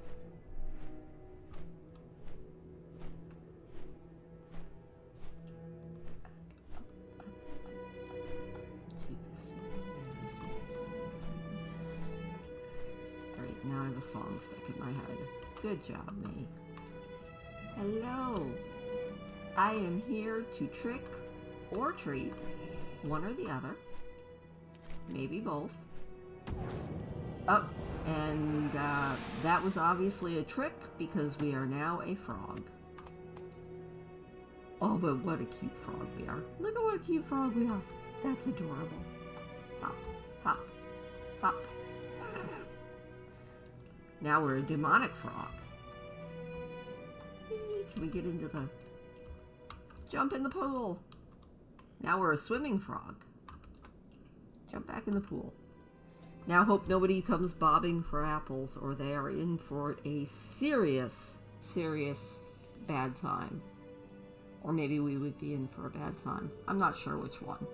Great, now I have a song stuck in my head. Good job, me. Hello. I am here to trick or treat, one or the other. Maybe both. Oh, and that was obviously a trick because we are now a frog. Oh, but what a cute frog we are. Look at what a cute frog we are. That's adorable. Hop, hop, hop. Now we're a demonic frog. Can we get into the... Jump in the pool. Now we're a swimming frog. Jump back in the pool. Now hope nobody comes bobbing for apples or they are in for a serious, serious bad time. Or maybe we would be in for a bad time. I'm not sure which one.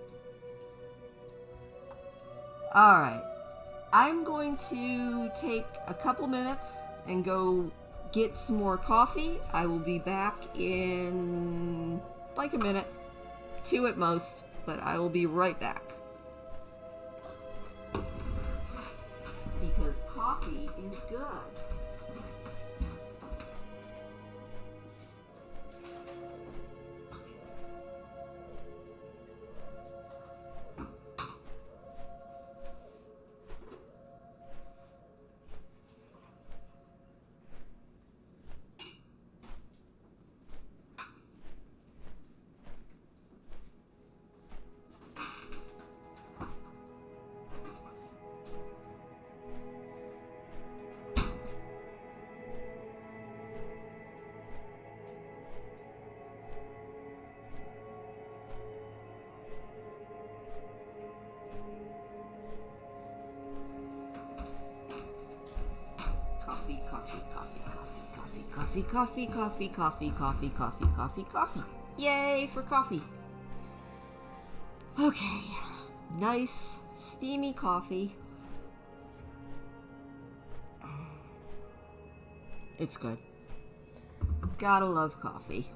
Alright. I'm going to take a couple minutes and go get some more coffee. I will be back in like a minute. 2 at most. But I will be right back. Because coffee is good. Coffee, coffee, coffee, coffee, coffee, coffee, coffee. Yay for coffee. Okay. Nice, steamy coffee. It's good. Gotta love coffee.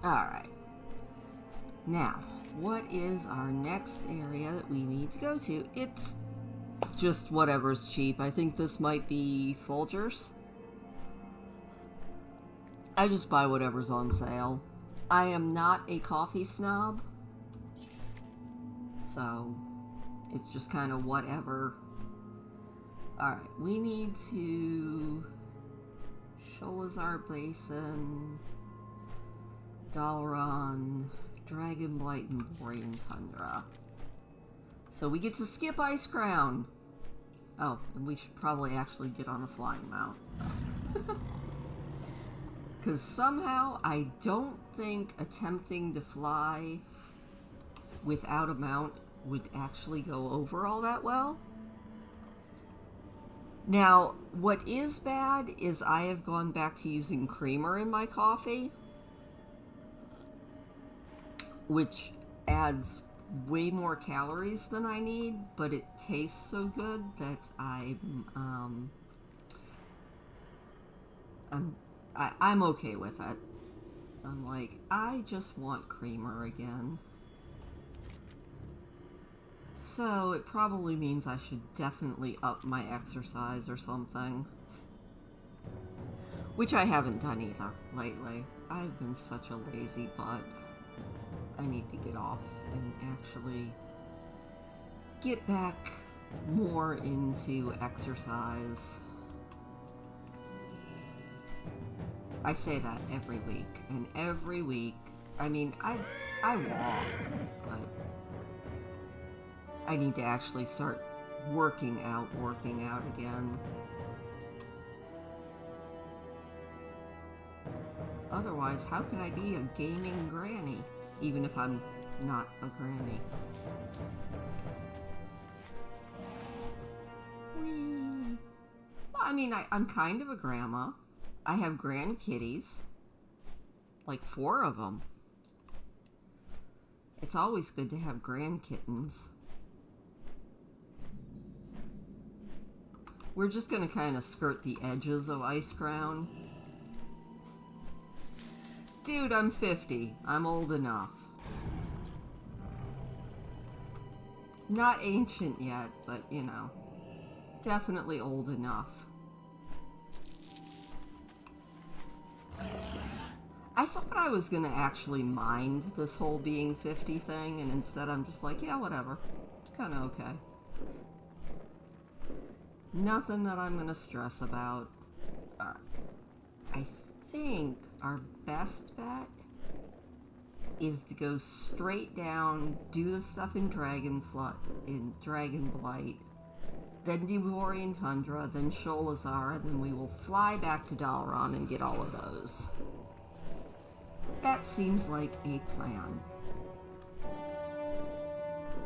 Alright. Now, what is our next area that we need to go to? It's just whatever's cheap. I think this might be Folgers. I just buy whatever's on sale. I am not a coffee snob, so it's just kind of whatever. Alright, we need to Sholazar Basin. Dalron, Dragonblight, and Borean Tundra. So we get to skip Ice Crown. Oh, and we should probably actually get on a flying mount. Because somehow I don't think attempting to fly without a mount would actually go over all that well. Now, what is bad is I have gone back to using creamer in my coffee, which adds way more calories than I need, but it tastes so good that I'm okay with it. I'm like, I just want creamer again. So it probably means I should definitely up my exercise or something. Which I haven't done either lately. I've been such a lazy butt. I need to get off and actually get back more into exercise. I say that every week, and every week, I mean, I walk, but I need to actually start working out again. Otherwise, how can I be a gaming granny, even if I'm not a granny? Whee! Well, I mean, I'm kind of a grandma. I have grandkitties. Like 4 of them. It's always good to have grandkittens. We're just going to kind of skirt the edges of Ice Crown. Dude, I'm 50. I'm old enough. Not ancient yet, but, you know, definitely old enough. I thought I was going to actually mind this whole being 50 thing, and instead I'm just like, yeah, whatever. It's kind of okay. Nothing that I'm going to stress about. I think our best bet is to go straight down, do the stuff in Dragonblight, then do Borean Tundra, then Sholazar, and then we will fly back to Dalron and get all of those. That seems like a plan.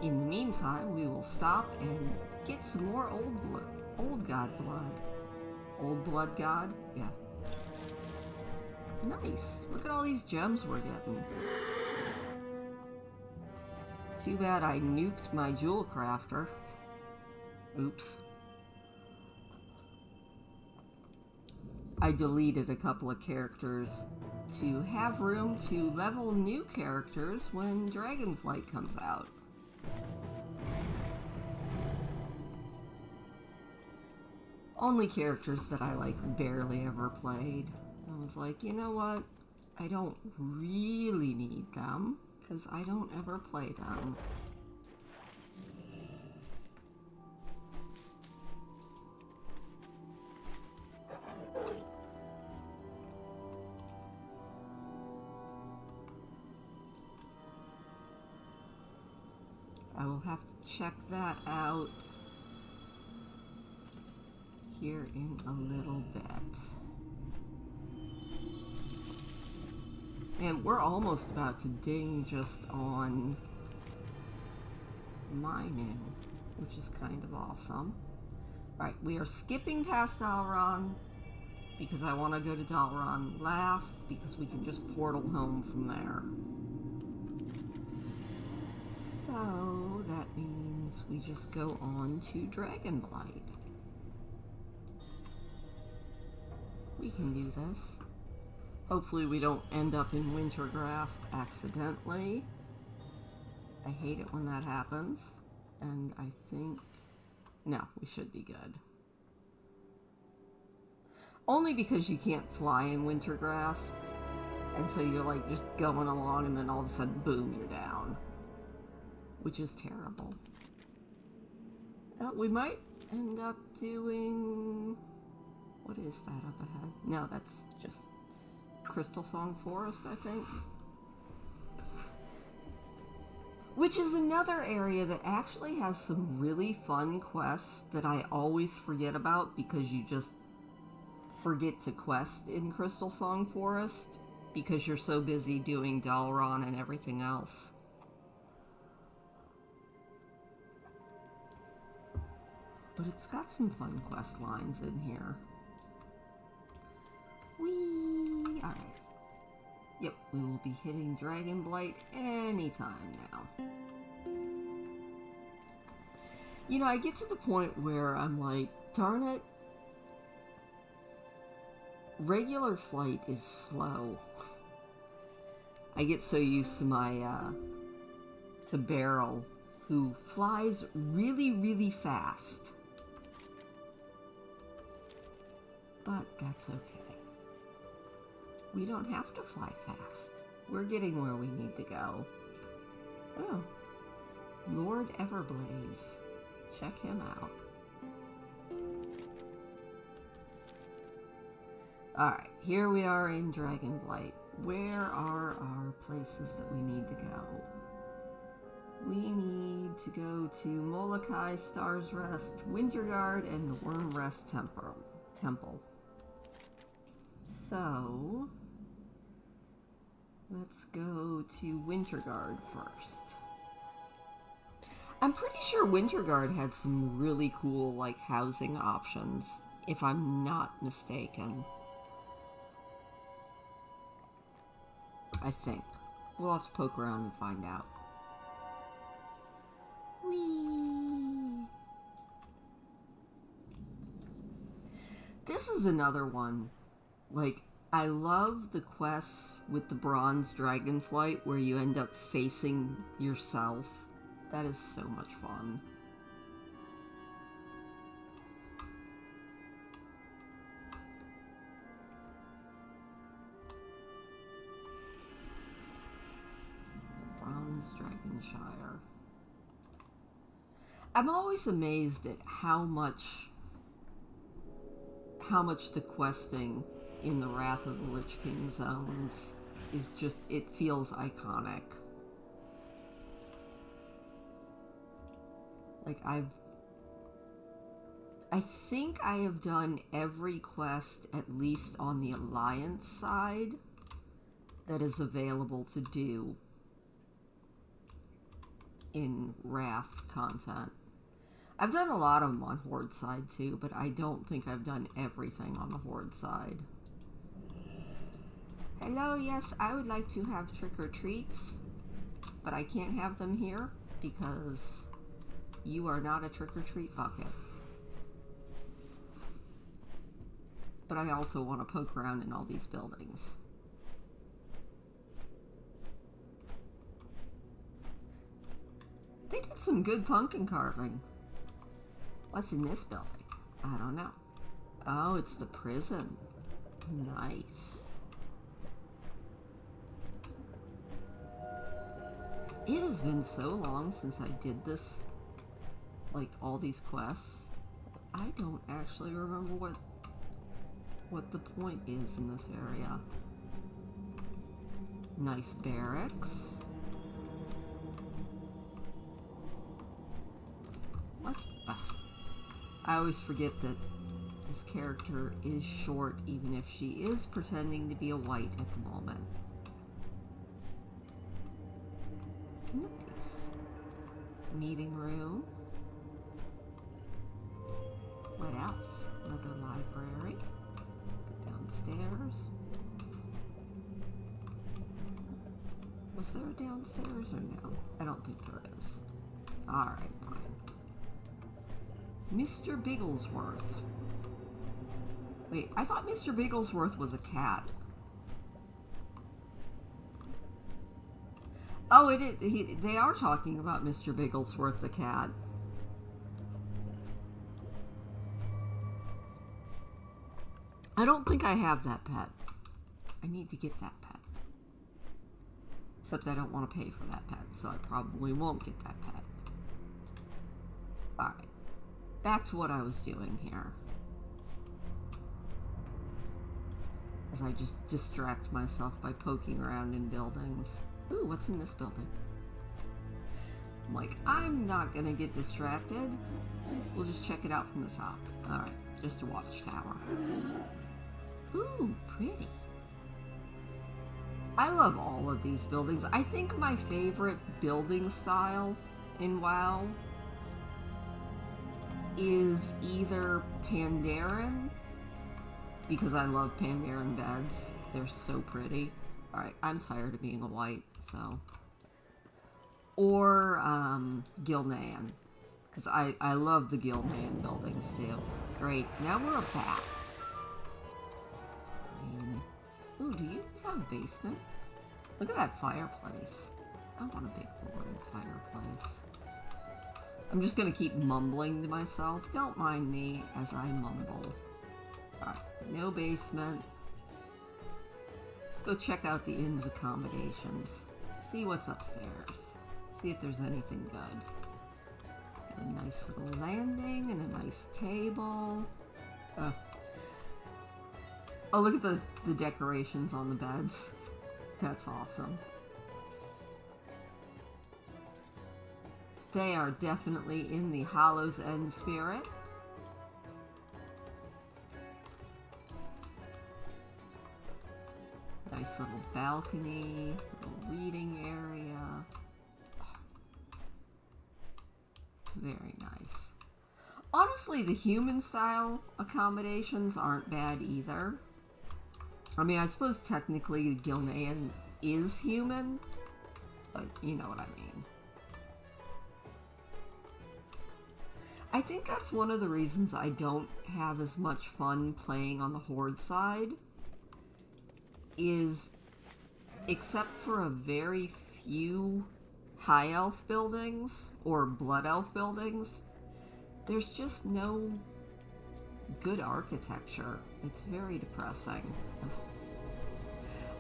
In the meantime, we will stop and get some more old god blood. Old blood god? Yeah. Nice. Look at all these gems we're getting. Too bad I nuked my jewel crafter. Oops. I deleted a couple of characters to have room to level new characters when Dragonflight comes out. Only characters that I like barely ever played. I was like, you know what? I don't really need them because I don't ever play them. I will have to check that out here in a little bit. And we're almost about to ding just on mining, which is kind of awesome. Alright, we are skipping past Dalron because I want to go to Dalron last because we can just portal home from there. So that means we just go on to Dragonblight. We can do this. Hopefully we don't end up in Wintergrasp accidentally. I hate it when that happens. And I think... no, we should be good. Only because you can't fly in Wintergrasp. And so you're like just going along and then all of a sudden, boom, you're down. Which is terrible. We might end up doing... what is that up ahead? No, that's just Crystal Song Forest, I think. Which is another area that actually has some really fun quests that I always forget about because you just forget to quest in Crystal Song Forest because you're so busy doing Dalron and everything else. But it's got some fun quest lines in here. Whee! Alright. Yep, we will be hitting Dragon Blight anytime now. You know, I get to the point where I'm like, darn it, regular flight is slow. I get so used to my, to Beryl, who flies really, really fast. But that's okay. We don't have to fly fast. We're getting where we need to go. Oh, Lord Everblaze. Check him out. Alright, here we are in Dragonblight. Where are our places that we need to go? We need to go to Molokai, Star's Rest, Winterguard, and the Worm Rest Temple. So, let's go to Winterguard first. I'm pretty sure Winterguard had some really cool, like, housing options, if I'm not mistaken. I think. We'll have to poke around and find out. Whee! This is another one. Like, I love the quests with the Bronze Dragonflight where you end up facing yourself. That is so much fun. Bronze Dragonshire. I'm always amazed at how much the questing in the Wrath of the Lich King zones is just, it feels iconic. Like, I think I have done every quest, at least on the Alliance side, that is available to do in Wrath content. I've done a lot of them on Horde side too, but I don't think I've done everything on the Horde side. Hello, yes, I would like to have trick-or-treats, but I can't have them here because you are not a trick-or-treat bucket. But I also want to poke around in all these buildings. They did some good pumpkin carving. What's in this building? I don't know. Oh, it's the prison. Nice. It has been so long since I did this, like, all these quests. I don't actually remember what the point is in this area. Nice barracks. What's... I always forget that this character is short, even if she is pretending to be a white at the moment. Nice. Meeting room. What else? Another library. Go downstairs. Was there a downstairs or no? I don't think there is. Alright, fine. Mr. Bigglesworth. Wait, I thought Mr. Bigglesworth was a cat. Oh, it is. They are talking about Mr. Bigglesworth the cat. I don't think I have that pet. I need to get that pet. Except I don't want to pay for that pet, so I probably won't get that pet. Alright. Back to what I was doing here. As I just distract myself by poking around in buildings. Ooh, what's in this building? I'm like, I'm not gonna get distracted. We'll just check it out from the top. Alright, just a watchtower. Ooh, pretty. I love all of these buildings. I think my favorite building style in WoW is either Pandaren, because I love Pandaren beds. They're so pretty. Alright, I'm tired of being a white, so. Or Gilnean, because I love the Gilnean buildings too. Great, now we're a bat. Ooh, do you have a basement? Look at that fireplace. I want a big boring fireplace. I'm just gonna keep mumbling to myself. Don't mind me as I mumble. Alright, no basement. Let's go check out the inn's accommodations. See what's upstairs. See if there's anything good. Got a nice little landing and a nice table. Oh, look at the decorations on the beds. That's awesome. They are definitely in the Hallows End spirit. Nice little balcony, little reading area. Very nice. Honestly, the human style accommodations aren't bad either. I mean, I suppose technically Gilnean is human, but you know what I mean. I think that's one of the reasons I don't have as much fun playing on the Horde side, is except for a very few High Elf buildings or Blood Elf buildings, there's just no good architecture. It's very depressing.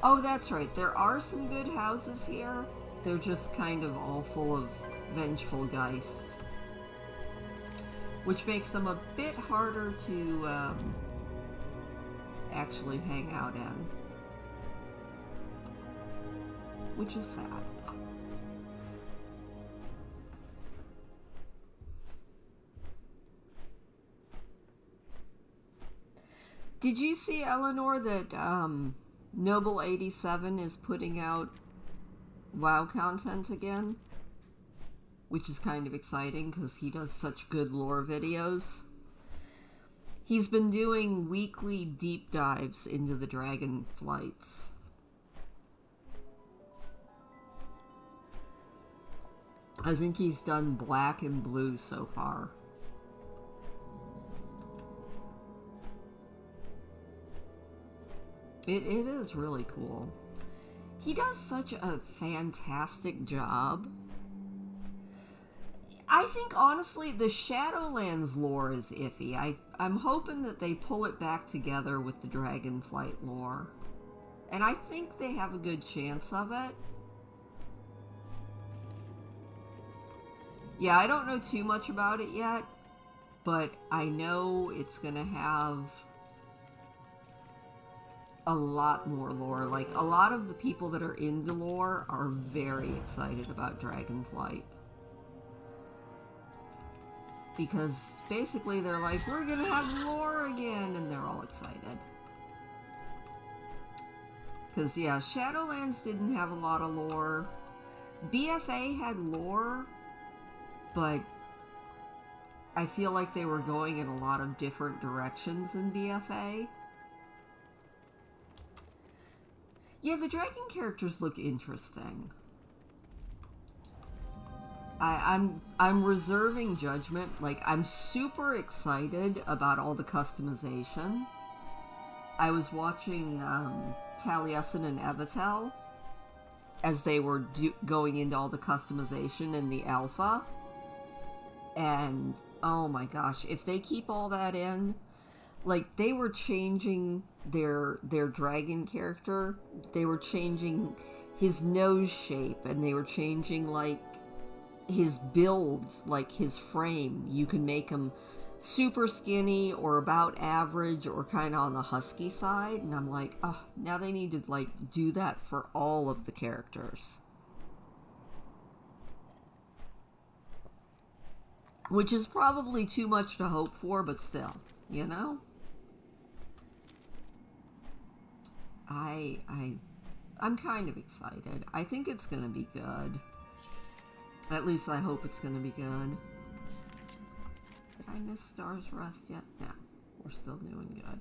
Oh, that's right. There are some good houses here. They're just kind of all full of vengeful geists, which makes them a bit harder to actually hang out in, which is sad. Did you see, Eleanor, that Noble 87 is putting out WoW content again? Which is kind of exciting because he does such good lore videos. He's been doing weekly deep dives into the dragon flights. I think he's done black and blue so far. It is really cool. He does such a fantastic job. I think, honestly, the Shadowlands lore is iffy. I'm hoping that they pull it back together with the Dragonflight lore. And I think they have a good chance of it. Yeah, I don't know too much about it yet, but I know it's gonna have a lot more lore. Like, a lot of the people that are into lore are very excited about Dragonflight. Because basically they're like, we're gonna have lore again, and they're all excited. Because, yeah, Shadowlands didn't have a lot of lore. BFA had lore, but I feel like they were going in a lot of different directions in BFA. Yeah, the dragon characters look interesting. I'm reserving judgment. Like, I'm super excited about all the customization. I was watching Taliesin and Evitel as they were going into all the customization in the alpha. And, oh my gosh, if they keep all that in, like, they were changing their dragon character. They were changing his nose shape, and they were changing, like, his build, like his frame. You can make him super skinny or about average or kind of on the husky side. And I'm like, oh, now they need to, like, do that for all of the characters. Which is probably too much to hope for, but still, you know? I'm kind of excited. I think it's going to be good. At least I hope it's going to be good. Did I miss Star's Rest yet? No. We're still doing good.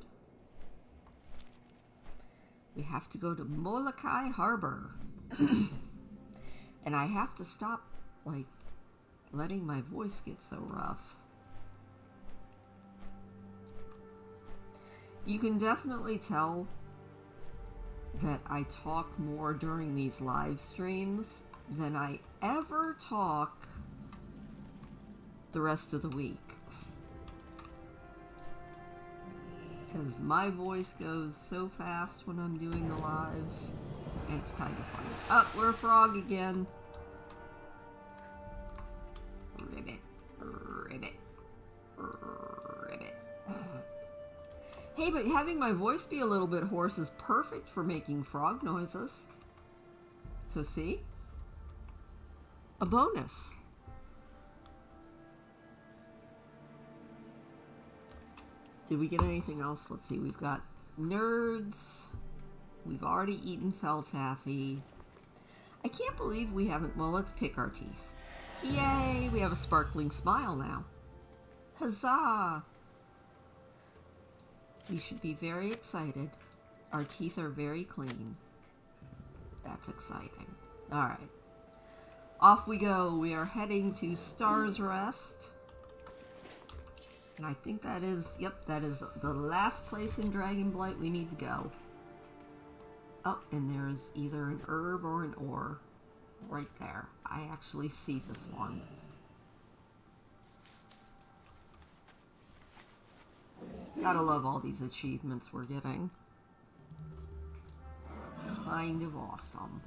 We have to go to Molokai Harbor. And I have to stop, like, letting my voice get so rough. You can definitely tell that I talk more during these live streams than I ever talk the rest of the week. Because my voice goes so fast when I'm doing the lives. It's kind of funny. Oh, we're a frog again. Ribbit. Ribbit. Ribbit. Hey, but having my voice be a little bit hoarse is perfect for making frog noises. So see? A bonus. Did we get anything else? Let's see. We've got nerds. We've already eaten Feltaffy. I can't believe we haven't... Well, let's pick our teeth. Yay! We have a sparkling smile now. Huzzah! We should be very excited. Our teeth are very clean. That's exciting. Alright. Off we go. We are heading to Star's Rest. And I think that is... Yep, that is the last place in Dragonblight we need to go. Oh, and there's either an herb or an ore. Right there. I actually see this one. Gotta love all these achievements we're getting. Kind of awesome.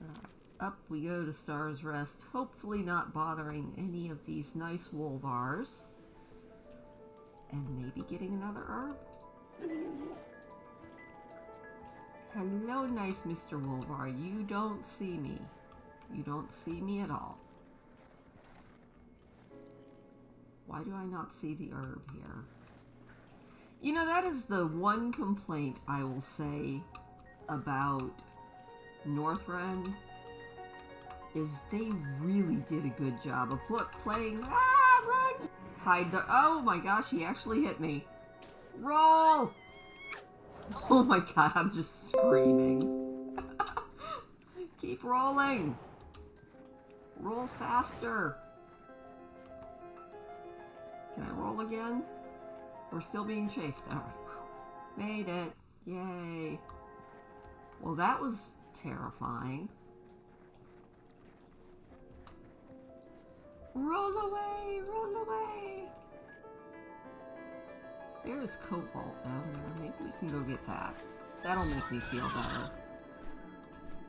Alright, up we go to Star's Rest, hopefully not bothering any of these nice Wolvars. And maybe getting another herb? Hello, nice Mr. Wolvar. You don't see me. You don't see me at all. Why do I not see the herb here? You know, that is the one complaint I will say about Northrend, is they really did a good job of playing... Ah, run! Hide the... Oh my gosh, he actually hit me. Roll! Oh my god, I'm just screaming. Keep rolling. Roll faster. Can I roll again? We're still being chased. Alright. Made it. Yay. Well, that was terrifying. Roll away! Roll away! There's cobalt down there. Maybe we can go get that. That'll make me feel better.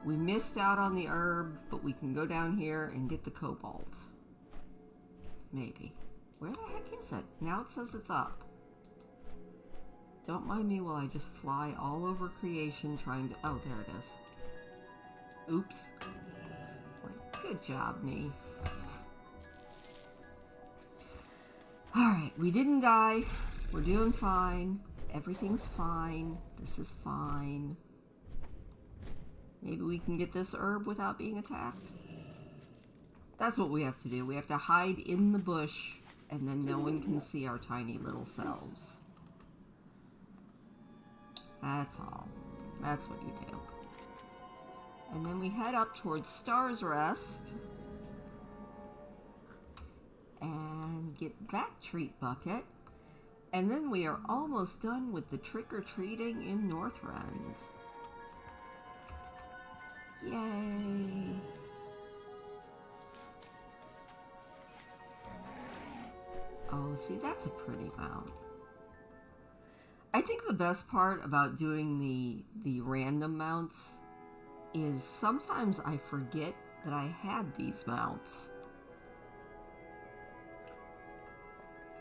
We missed out on the herb, but we can go down here and get the cobalt. Maybe. Where the heck is it? Now it says it's up. Don't mind me while I just fly all over creation trying to... Oh, there it is. Oops. Good job, me. Alright, we didn't die. We're doing fine. Everything's fine. This is fine. Maybe we can get this herb without being attacked. That's what we have to do. We have to hide in the bush, and then no one can see our tiny little selves. That's all. That's what you do. And then we head up towards Star's Rest and get that treat bucket. And then we are almost done with the trick-or-treating in Northrend. Yay! Oh, see, that's a pretty mount. I think the best part about doing the random mounts is sometimes I forget that I had these mounts.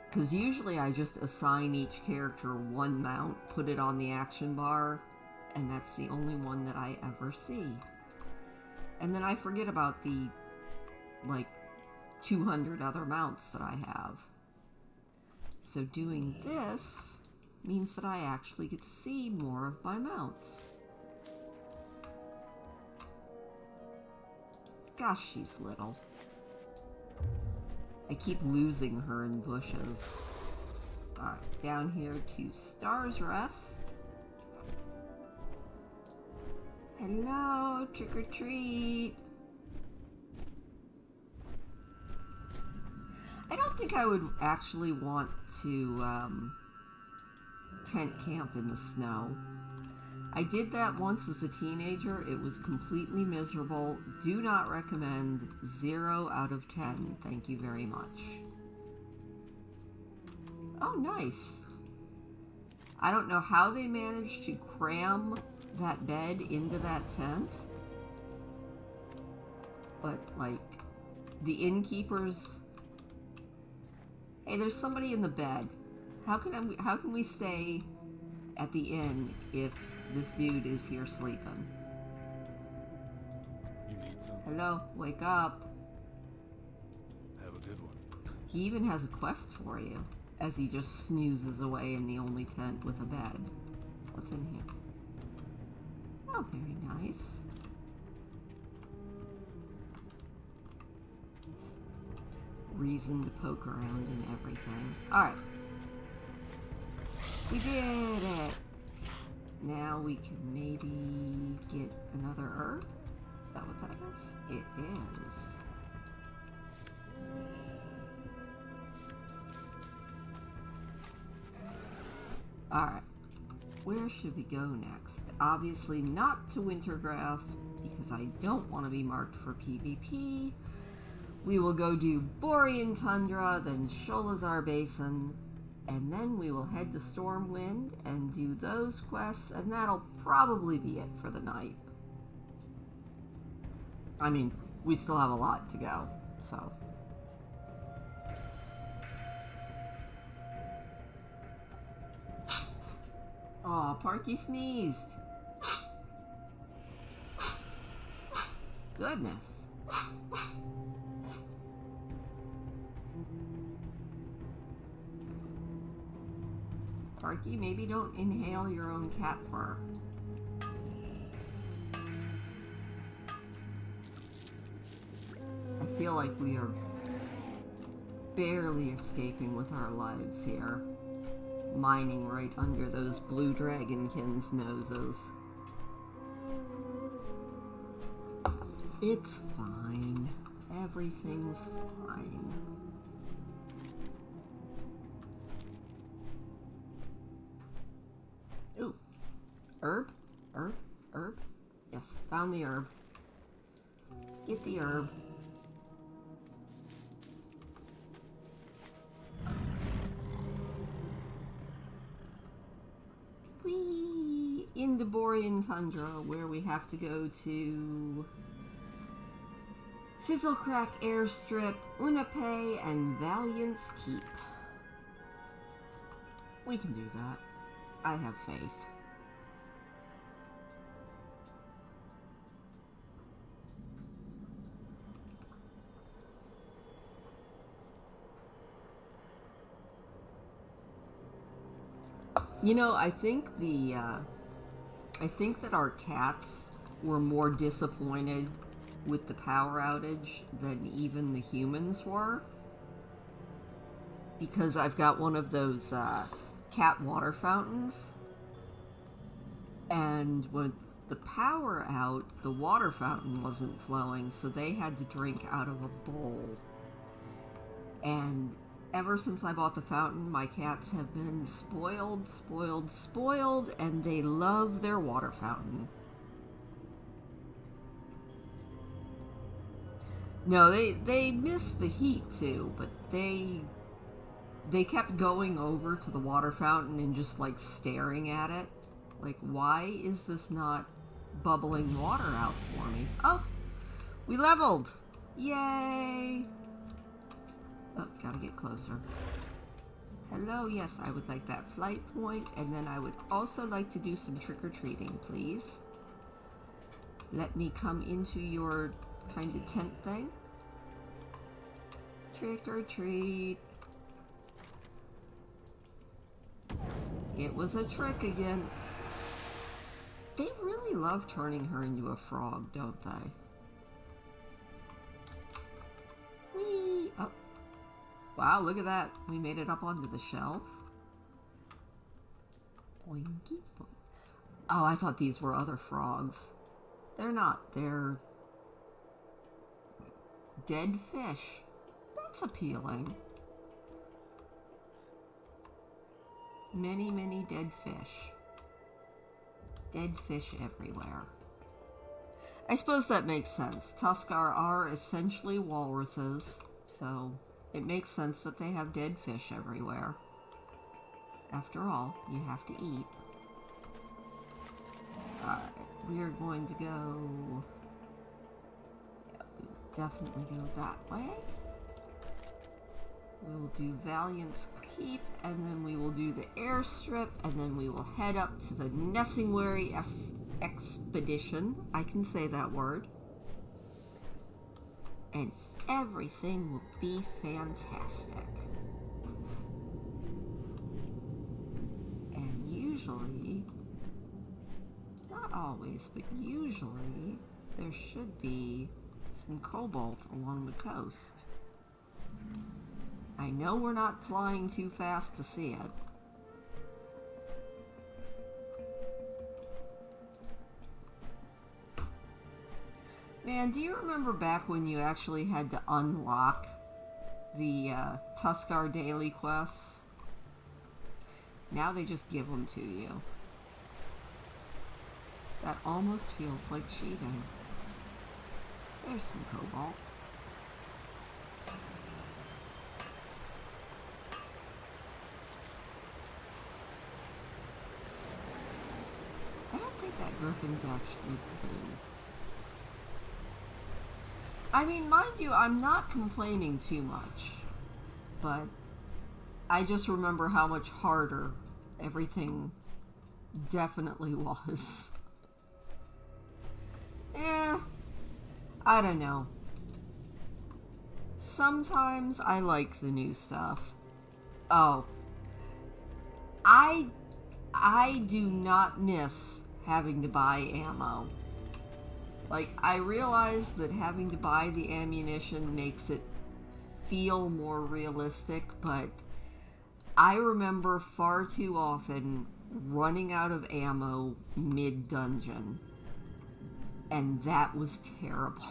Because usually I just assign each character one mount, put it on the action bar, and that's the only one that I ever see. And then I forget about the, like, 200 other mounts that I have. So doing this means that I actually get to see more of my mounts. Gosh, she's little. I keep losing her in bushes. Alright, down here to Star's Rest. Hello, trick or treat. I don't think I would actually want to tent camp in the snow. I did that once as a teenager. It was completely miserable. Do not recommend. 0 out of 10. Thank you very much. Oh, nice. I don't know how they managed to cram that bed into that tent. But, like, the innkeepers... Hey, there's somebody in the bed. How can we stay at the inn if this dude is here sleeping? You need some? Hello, wake up. Have a good one. He even has a quest for you, as he just snoozes away in the only tent with a bed. What's in here? Oh, very nice. Reason to poke around and everything. Alright. We did it! Now we can maybe get another herb? Is that what that is? It is. Alright. Where should we go next? Obviously not to Wintergrass, because I don't want to be marked for PvP. We will go do Borean Tundra, then Sholazar Basin, and then we will head to Stormwind and do those quests, and that'll probably be it for the night. I mean, we still have a lot to go, so... Aw, Parky sneezed. Goodness. Parky, maybe don't inhale your own cat fur. I feel like we are barely escaping with our lives here. Mining right under those blue dragonkin's noses. It's fine. Everything's fine. Ooh. Herb? Herb? Herb? Yes, found the herb. Get the herb. Whee! Into Borean Tundra, where we have to go to Fizzlecrack Airstrip, Unape, and Valiant's Keep. We can do that. I have faith. You know, I think that our cats were more disappointed with the power outage than even the humans were. Because I've got one of those, cat water fountains. And with the power out, the water fountain wasn't flowing, so they had to drink out of a bowl. And ever since I bought the fountain, my cats have been spoiled, spoiled, spoiled, and they love their water fountain. No, they miss the heat too, but they kept going over to the water fountain and just like staring at it. Like, why is this not bubbling water out for me? Oh, we leveled! Yay! Oh, gotta get closer. Hello, yes, I would like that flight point, and then I would also like to do some trick-or-treating, please. Let me come into your kind of tent thing. Trick or treat. It was a trick again. They really love turning her into a frog, don't they? Whee! Oh. Wow, look at that. We made it up onto the shelf. Boinky boink. Oh, I thought these were other frogs. They're not. They're dead fish. That's appealing. Many, many dead fish. Dead fish everywhere. I suppose that makes sense. Tuskar are essentially walruses, so it makes sense that they have dead fish everywhere. After all, you have to eat. Alright, we are going to go... Yeah, we'll definitely go that way. We'll do Valiant's Keep, and then we will do the airstrip, and then we will head up to the Nessingwary expedition. I can say that word. And everything will be fantastic. And usually, not always, but usually, there should be some cobalt along the coast. I know we're not flying too fast to see it. Man, do you remember back when you actually had to unlock the Tuskar daily quests? Now they just give them to you. That almost feels like cheating. There's some cobalt. I don't think that griffin's actually blue. I mean, mind you, I'm not complaining too much, but I just remember how much harder everything definitely was. I don't know. Sometimes I like the new stuff. Oh. I do not miss having to buy ammo. Like, I realize that having to buy the ammunition makes it feel more realistic, but I remember far too often running out of ammo mid-dungeon. And that was terrible.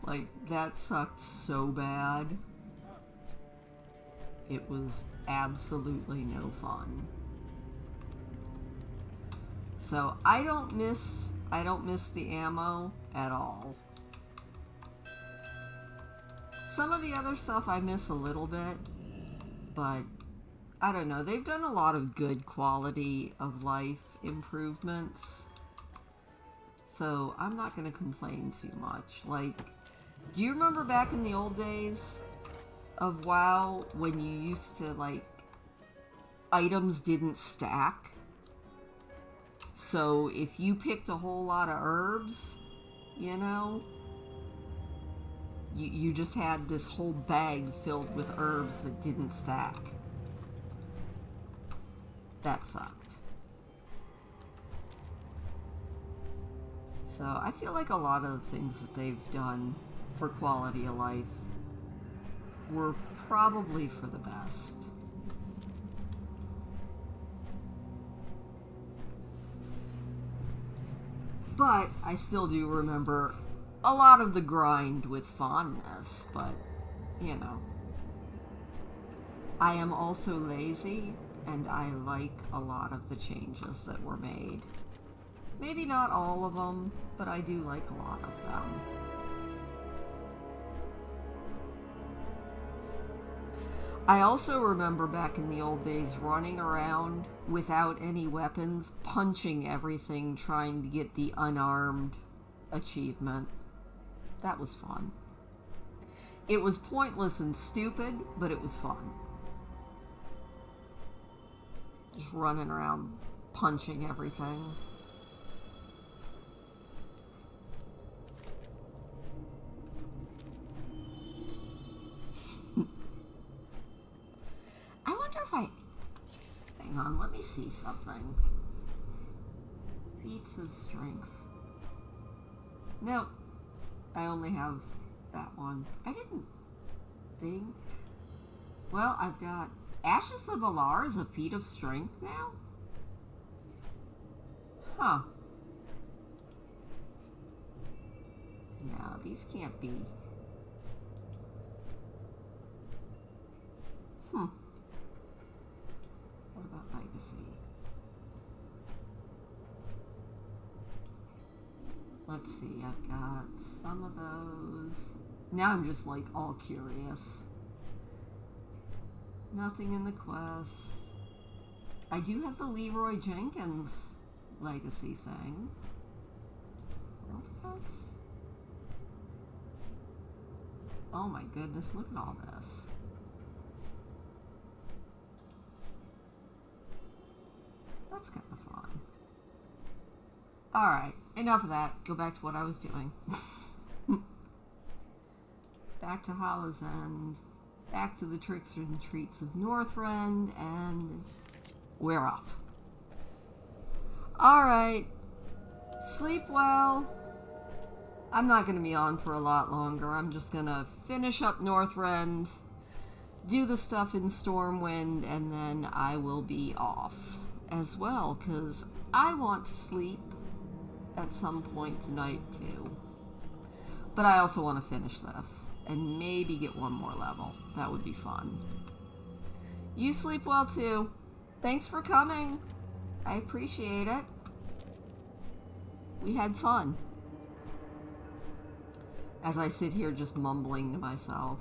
Like, that sucked so bad. It was absolutely no fun. So, I don't miss the ammo at all. Some of the other stuff I miss a little bit, but I don't know. They've done a lot of good quality of life improvements, so I'm not going to complain too much. Like, do you remember back in the old days of WoW when you used to, like, items didn't stack? So if you picked a whole lot of herbs, you know, you just had this whole bag filled with herbs that didn't stack. That sucked. So I feel like a lot of the things that they've done for quality of life were probably for the best. But I still do remember a lot of the grind with fondness, but, you know. I am also lazy, and I like a lot of the changes that were made. Maybe not all of them, but I do like a lot of them. I also remember back in the old days running around without any weapons, punching everything, trying to get the unarmed achievement. That was fun. It was pointless and stupid, but it was fun. Just running around punching everything. hang on, let me see something. Feats of strength. Nope. I only have that one. I didn't think. Well, I've got Ashes of Alar as a feat of strength now? Huh. No, these can't be. What about Legacy? Let's see, I've got some of those. Now I'm just like all curious. Nothing in the quest. I do have the Leroy Jenkins Legacy thing. World Defense? Oh my goodness, look at all this. That's kind of fun. Alright, enough of that. Go back to what I was doing. Back to Hallows End. Back to the tricks and treats of Northrend, and we're off. Alright. Sleep well. I'm not going to be on for a lot longer. I'm just going to finish up Northrend, do the stuff in Stormwind, and then I will be off as well, because I want to sleep at some point tonight too. But I also want to finish this and maybe get one more level. That would be fun. You sleep well too. Thanks for coming. I appreciate it. We had fun. As I sit here just mumbling to myself.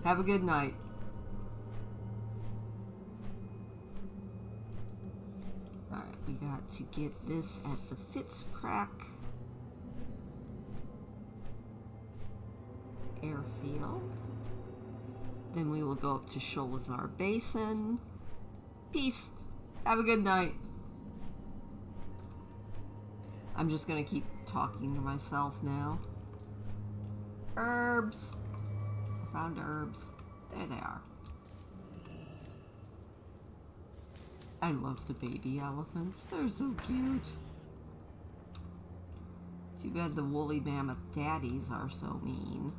Have a good night. Alright, we got to get this at the Fitzcrack airfield. Then we will go up to Sholazar Basin. Peace. Have a good night. I'm just gonna keep talking to myself now. Herbs. I found herbs. There they are. I love the baby elephants. They're so cute. Too bad the woolly mammoth daddies are so mean.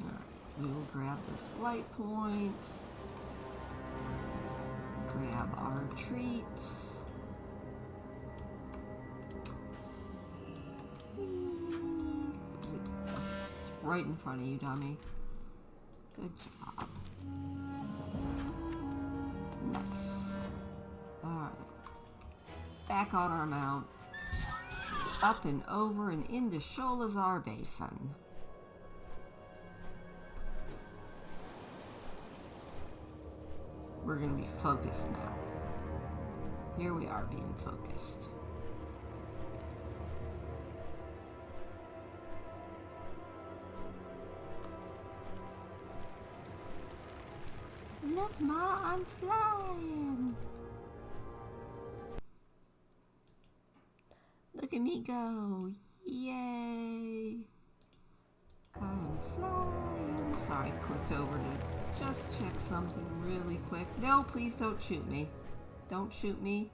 Alright, we will grab this flight point. Grab our treats. It's right in front of you, dummy. Good job. Nice. Alright. Back on our mount. Up and over and into Sholazar Basin. We're going to be focused now. Here we are being focused. Look, Ma, I'm flying. Look at me go. Yay. I'm flying. Sorry, I clicked over to just check something really quick. No, please don't shoot me. Don't shoot me.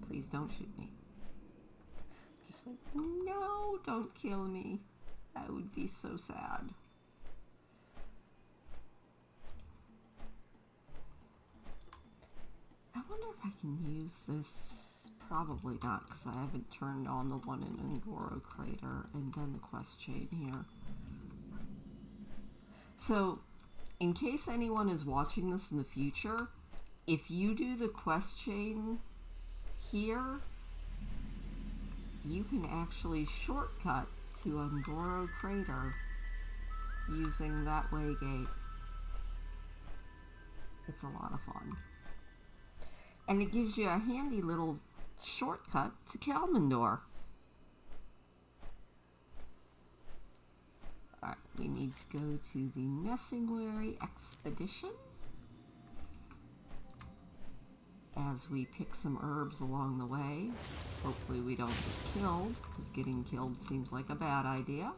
Please don't shoot me. Just like, no, don't kill me. That would be so sad. I wonder if I can use this. Probably not, because I haven't turned on the one in Angoro Crater and done the quest chain here. So, in case anyone is watching this in the future, if you do the quest chain here, you can actually shortcut to Angoro Crater using that waygate. It's a lot of fun. And it gives you a handy little shortcut to Kalmandor. Alright, we need to go to the Nessingwary Expedition as we pick some herbs along the way. Hopefully we don't get killed, because getting killed seems like a bad idea.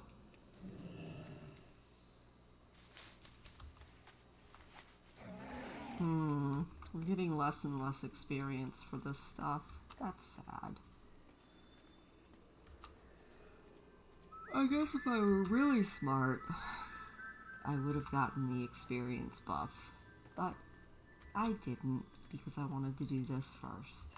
We're getting less and less experience for this stuff. That's sad. I guess if I were really smart, I would have gotten the experience buff. But I didn't because I wanted to do this first.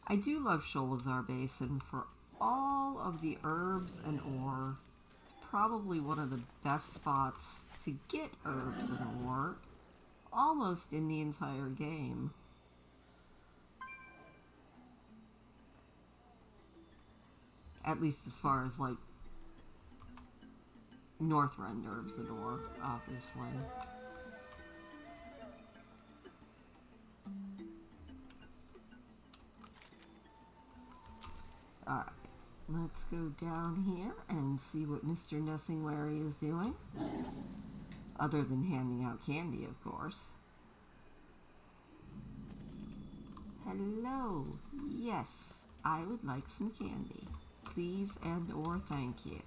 I do love Sholazar Basin for all of the herbs and ore. It's probably one of the best spots to get herbs and ore, almost in the entire game. At least as far as, like, Northrend herbs and ore, obviously. Alright, let's go down here and see what Mr. Nessingwary is doing. Other than handing out candy, of course. Hello. Yes, I would like some candy. Please and or thank you.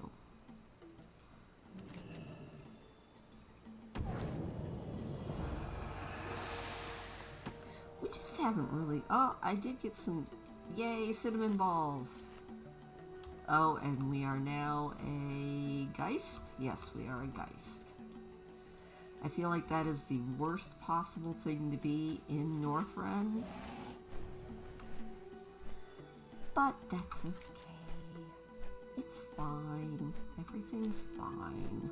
We just haven't really... Oh, I did get some... Yay, cinnamon balls. Oh, and we are now a Geist? Yes, we are a Geist. I feel like that is the worst possible thing to be in Northrend. But that's okay. It's fine. Everything's fine.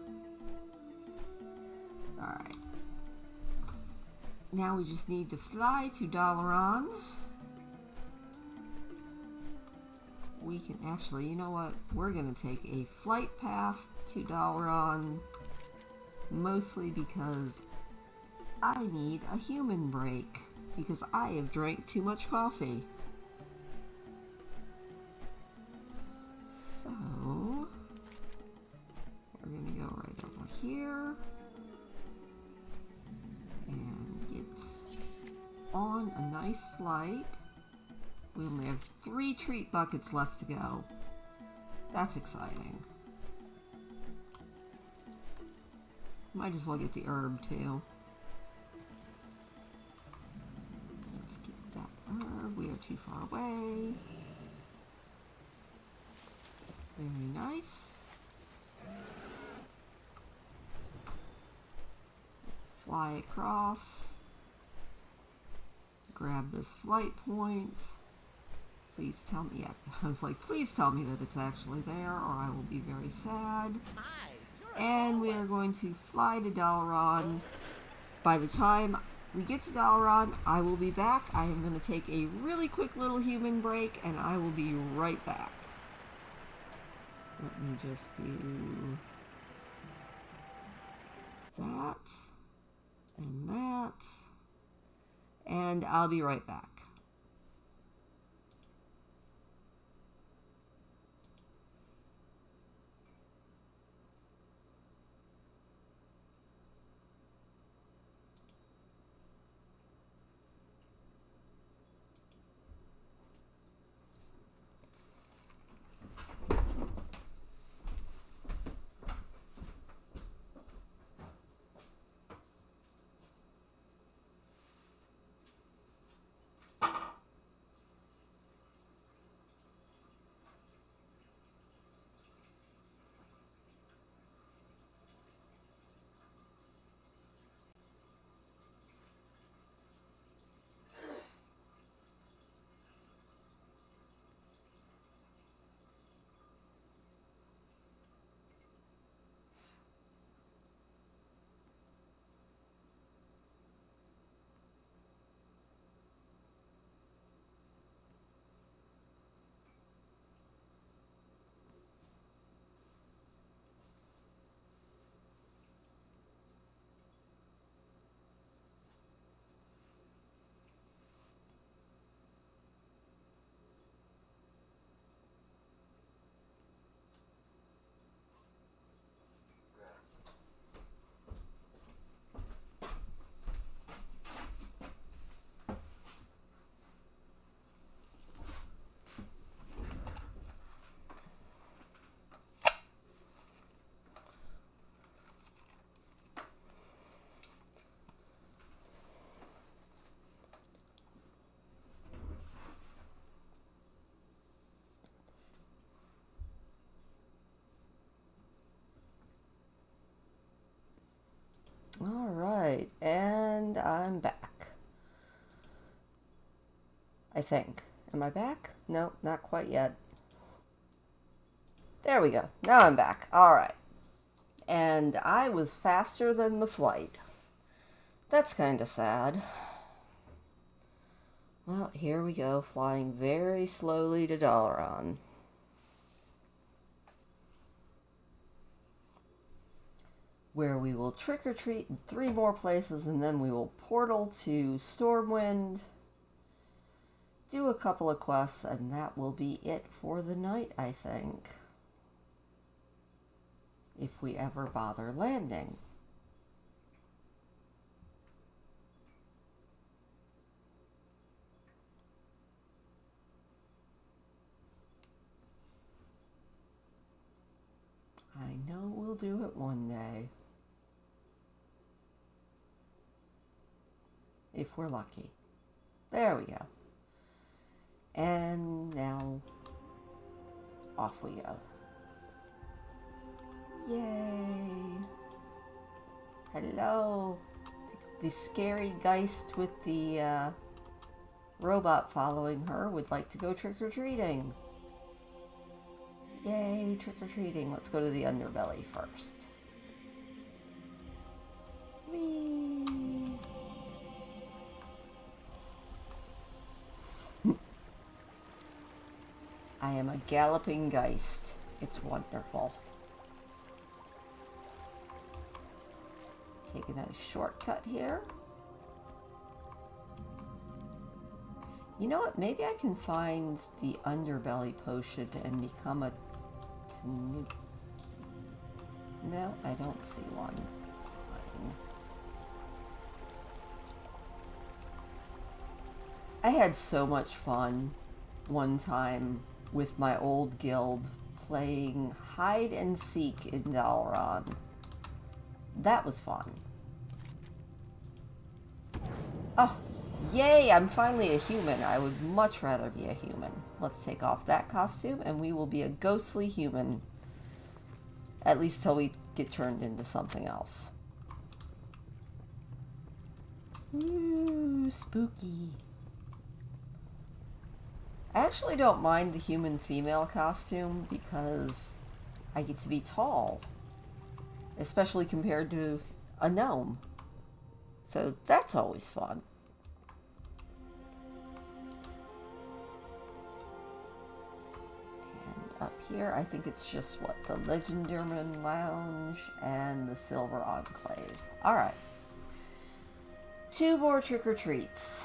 Alright. Now we just need to fly to Dalaran. We can actually, you know what? We're going to take a flight path to Dalaran. Mostly because I need a human break. Because I have drank too much coffee. So, we're going to go right over here. And get on a nice flight. We only have 3 treat buckets left to go. That's exciting. Might as well get the herb too. Let's get that herb. We are too far away. Very nice. Fly across. Grab this flight point. Please tell me. Yeah, I was like, please tell me that it's actually there, or I will be very sad. And we are going to fly to Dalaran. By the time we get to Dalaran, I will be back. I am going to take a really quick little human break, and I will be right back. Let me just do that, and that, and I'll be right back. All right, and I'm back. I think. Am I back? No, not quite yet. There we go. Now I'm back. All right. And I was faster than the flight. That's kind of sad. Well, here we go, flying very slowly to Dalaran. Where we will trick-or-treat in 3 more places, and then we will portal to Stormwind, do a couple of quests, and that will be it for the night, I think. If we ever bother landing. I know we'll do it one day. If we're lucky. There we go. And now, off we go. Yay! Hello! The scary Geist with the robot following her would like to go trick-or-treating. Yay, trick-or-treating. Let's go to the underbelly first. Whee! I am a galloping Geist. It's wonderful. Taking a shortcut here. You know what? Maybe I can find the underbelly potion and become a Tanuki. No, I don't see one. I had so much fun one time with my old guild playing hide and seek in Dalaran. That was fun. Oh, yay, I'm finally a human. I would much rather be a human. Let's take off that costume and we will be a ghostly human. At least till we get turned into something else. Ooh, spooky. I actually don't mind the human female costume because I get to be tall. Especially compared to a gnome. So that's always fun. And up here, I think it's just what? The Legendarman Lounge and the Silver Enclave. Alright. 2 more trick-or-treats.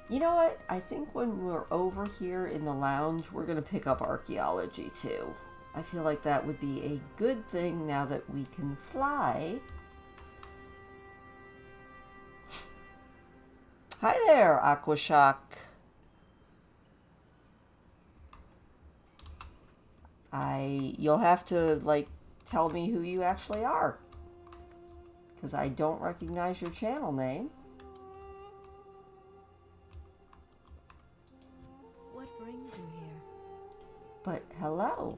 You know what? I think when we're over here in the lounge, we're going to pick up archaeology too. I feel like that would be a good thing now that we can fly. Hi there, Aquashock. You'll have to, like, tell me who you actually are. Because I don't recognize your channel name. What brings you here? But hello.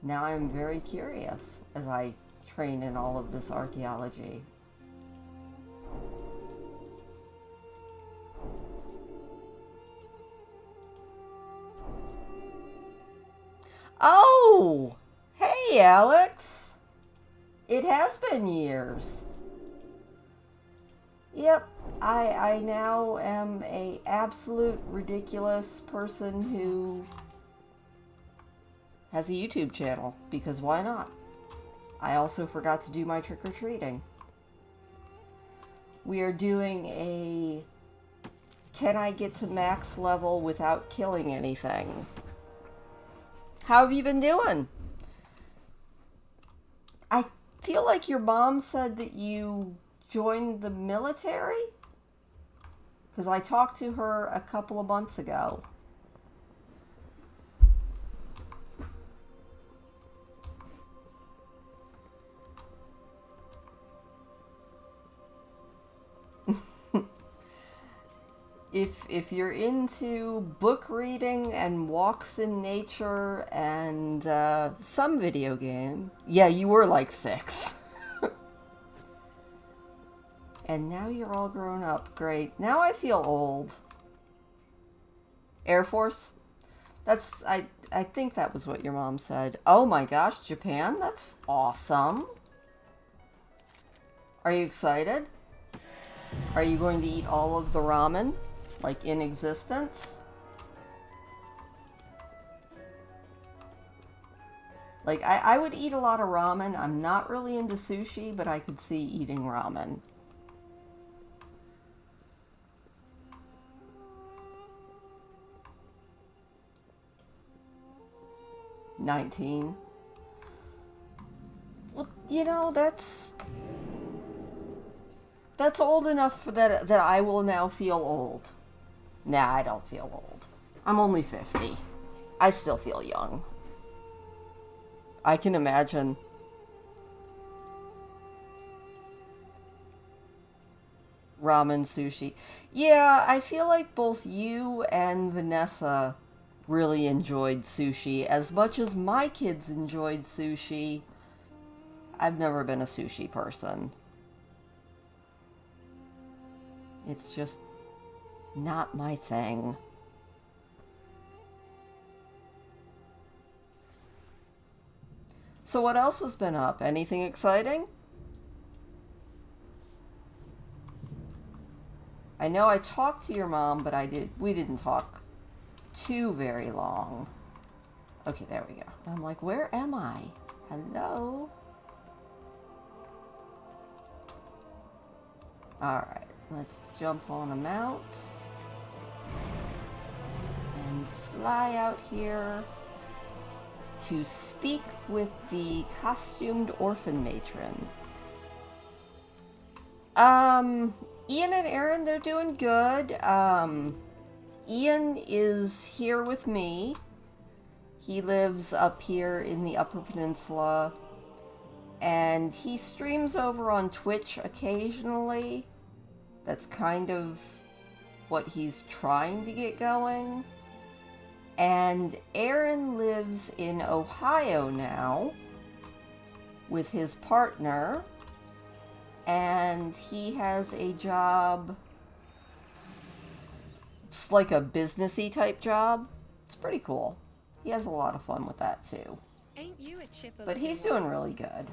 Now I'm very curious as I train in all of this archaeology. Oh! Hey, Alex! It has been years. Yep, I now am a absolute ridiculous person who has a YouTube channel, because why not? I also forgot to do my trick-or-treating. We are doing a can I get to max level without killing anything? How have you been doing? I feel like your mom said that you joined the military? Because I talked to her a couple of months ago. if you're into book reading and walks in nature and some video game, yeah, you were like 6. And now you're all grown up. Great. Now I feel old. Air Force? I think that was what your mom said. Oh my gosh, Japan? That's awesome. Are you excited? Are you going to eat all of the ramen? Like in existence? Like, I would eat a lot of ramen. I'm not really into sushi, but I could see eating ramen. $19. Well, you know, that's old enough for that I will now feel old. Nah, I don't feel old. I'm only 50. I still feel young. I can imagine. Ramen, sushi. Yeah, I feel like both you and Vanessa really enjoyed sushi as much as my kids enjoyed sushi. I've never been a sushi person. It's just not my thing. So what else has been up? Anything exciting? I know I talked to your mom, but we didn't talk too very long. Okay, there we go. I'm like, where am I? Hello? Alright, let's jump on a mount. And fly out here to speak with the costumed orphan matron. Ian and Aaron, they're doing good. Ian is here with me. He lives up here in the Upper Peninsula. And he streams over on Twitch occasionally. That's kind of what he's trying to get going. And Aaron lives in Ohio now with his partner. And he has a job. It's like a businessy type job. It's pretty cool. He has a lot of fun with that too. Ain't you a chipper? But he's doing really good.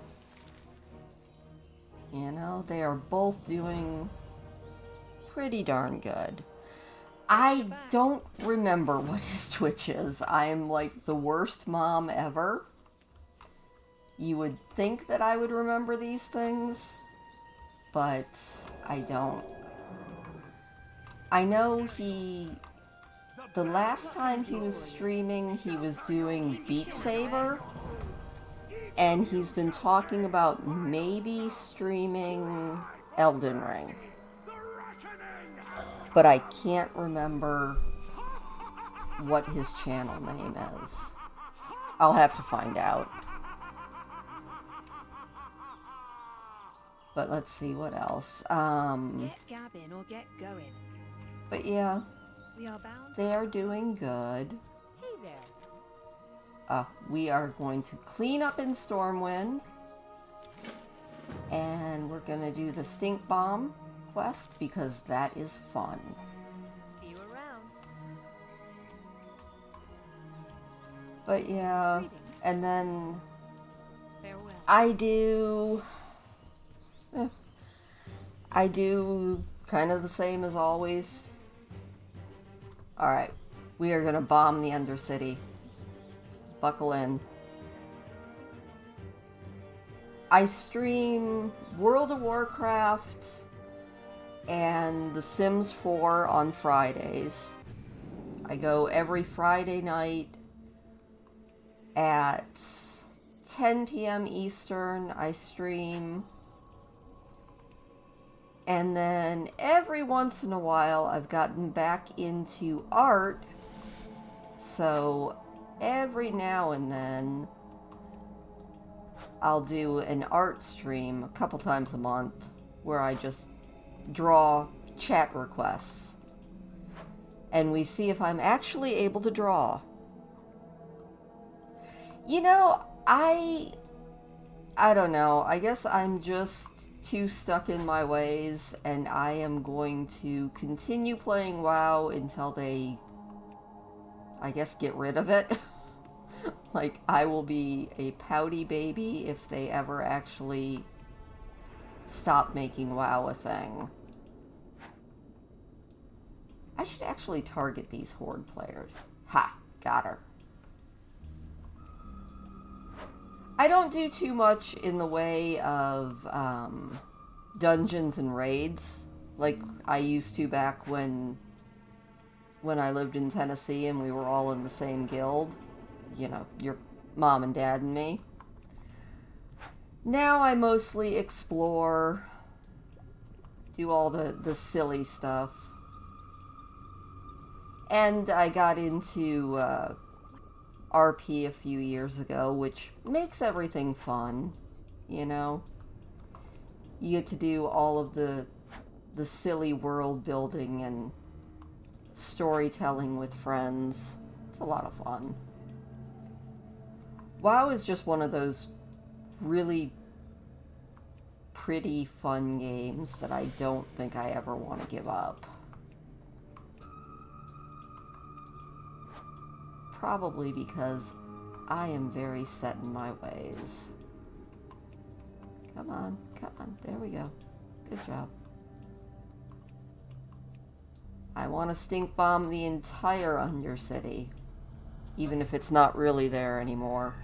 You know, they are both doing pretty darn good. I don't remember what his Twitch is. I am like the worst mom ever. You would think that I would remember these things, but I don't. I know the last time he was streaming, he was doing Beat Saber, and he's been talking about maybe streaming Elden Ring. But I can't remember what his channel name is. I'll have to find out. But let's see what else. Get gabbing or get going. But yeah, We are bound. they are doing good. Hey there. We are going to clean up in Stormwind. And we're going to do the Stink Bomb quest because that is fun. See you around. But yeah, Greetings. and then Farewell. I do kind of the same as always. Alright, we are going to bomb the Undercity. Just buckle in. I stream World of Warcraft and The Sims 4 on Fridays. I go every Friday night at 10 p.m. Eastern. I stream. And then every once in a while, I've gotten back into art. So every now and then, I'll do an art stream a couple times a month where I just draw chat requests. and we see if I'm actually able to draw. You know, I don't know. I guess I'm just too stuck in my ways, and I am going to continue playing WoW until they, I guess, get rid of it. Like, I will be a pouty baby if they ever actually stop making WoW a thing. I should actually target these Horde players. Ha! Got her. I don't do too much in the way of dungeons and raids like I used to back when I lived in Tennessee and we were all in the same guild. You know, your mom and dad and me. Now I mostly explore, do all the silly stuff. And I got into RP a few years ago, which makes everything fun, you know? You get to do all of the silly world building and storytelling with friends. It's a lot of fun. WoW is just one of those really pretty fun games that I don't think I ever want to give up. Probably because I am very set in my ways. Come on, come on. There we go. Good job. I want to stink bomb the entire Undercity, even if it's not really there anymore.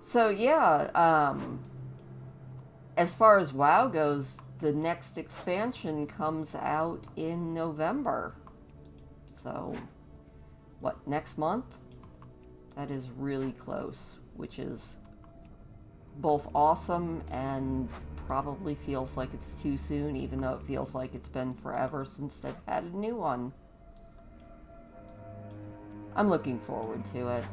So yeah, as far as WoW goes, the next expansion comes out in November. So, what, next month? That is really close, which is both awesome and probably feels like it's too soon, even though it feels like it's been forever since they've had a new one. I'm looking forward to it.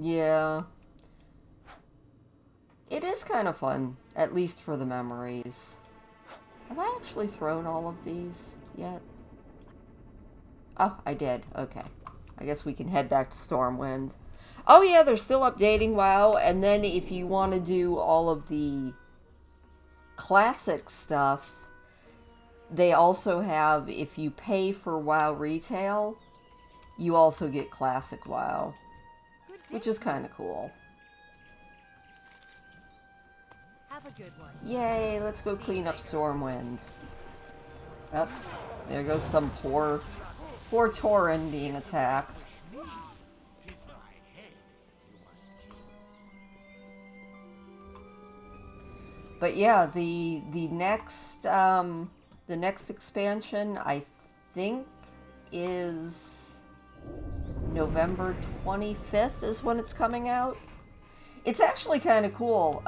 Yeah. It is kind of fun, at least for the memories. Have I actually thrown all of these yet? Oh, I did. Okay. I guess we can head back to Stormwind. Oh yeah, they're still updating WoW, and then if you want to do all of the classic stuff, they also have, if you pay for WoW Retail, you also get classic WoW. Which is kind of cool. Have a good one. Yay, let's go clean up Stormwind. Oh, there goes some poor Tauren being attacked. But yeah, the next expansion I think is November 25th is when it's coming out. It's actually kind of cool.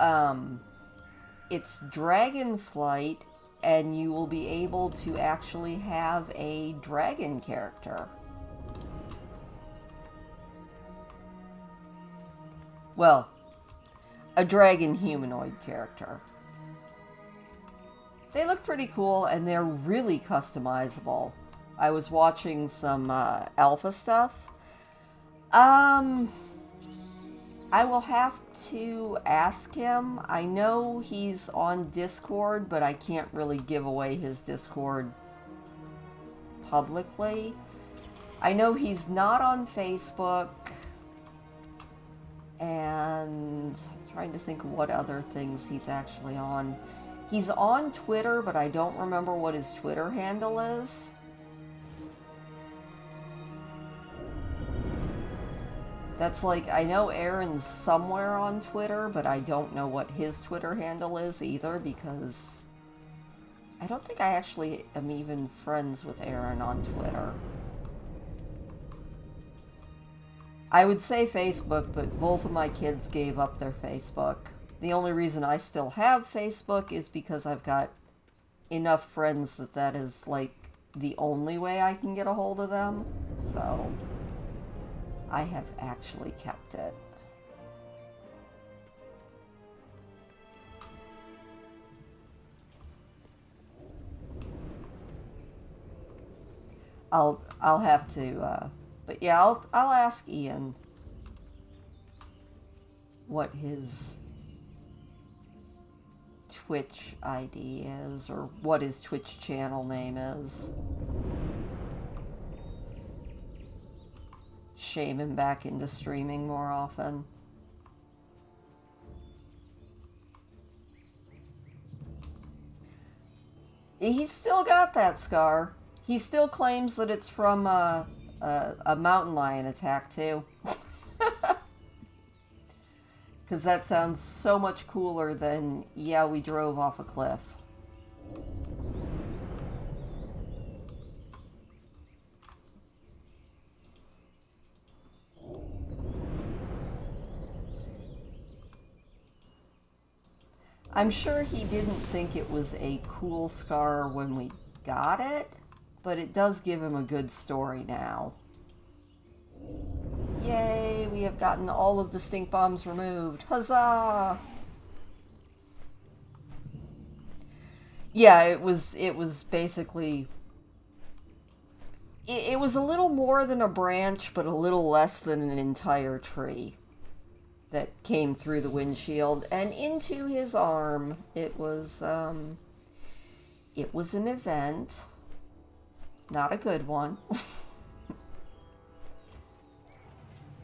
It's Dragonflight, and you will be able to actually have a dragon character. Well, a dragon humanoid character. They look pretty cool, and they're really customizable. I was watching some alpha stuff. I will have to ask him. I know he's on Discord, but I can't really give away his Discord publicly. I know he's not on Facebook, and I'm trying to think of what other things he's actually on. He's on Twitter, but I don't remember what his Twitter handle is. That's like, I know Aaron's somewhere on Twitter, but I don't know what his Twitter handle is either, because I don't think I actually am even friends with Aaron on Twitter. I would say Facebook, but both of my kids gave up their Facebook. The only reason I still have Facebook is because I've got enough friends that is like the only way I can get a hold of them. So I have actually kept it. I'll have to, but yeah, I'll ask Ian what his Twitch ID is, or what his Twitch channel name is. Shame him back into streaming more often. He's still got that scar. He still claims that it's from a mountain lion attack, too. Because that sounds so much cooler than, yeah, we drove off a cliff. I'm sure he didn't think it was a cool scar when we got it, but it does give him a good story now. Yay, we have gotten all of the stink bombs removed. Huzzah! Yeah, it was basically... It was a little more than a branch, but a little less than an entire tree that came through the windshield and into his arm. It was an event. Not a good one.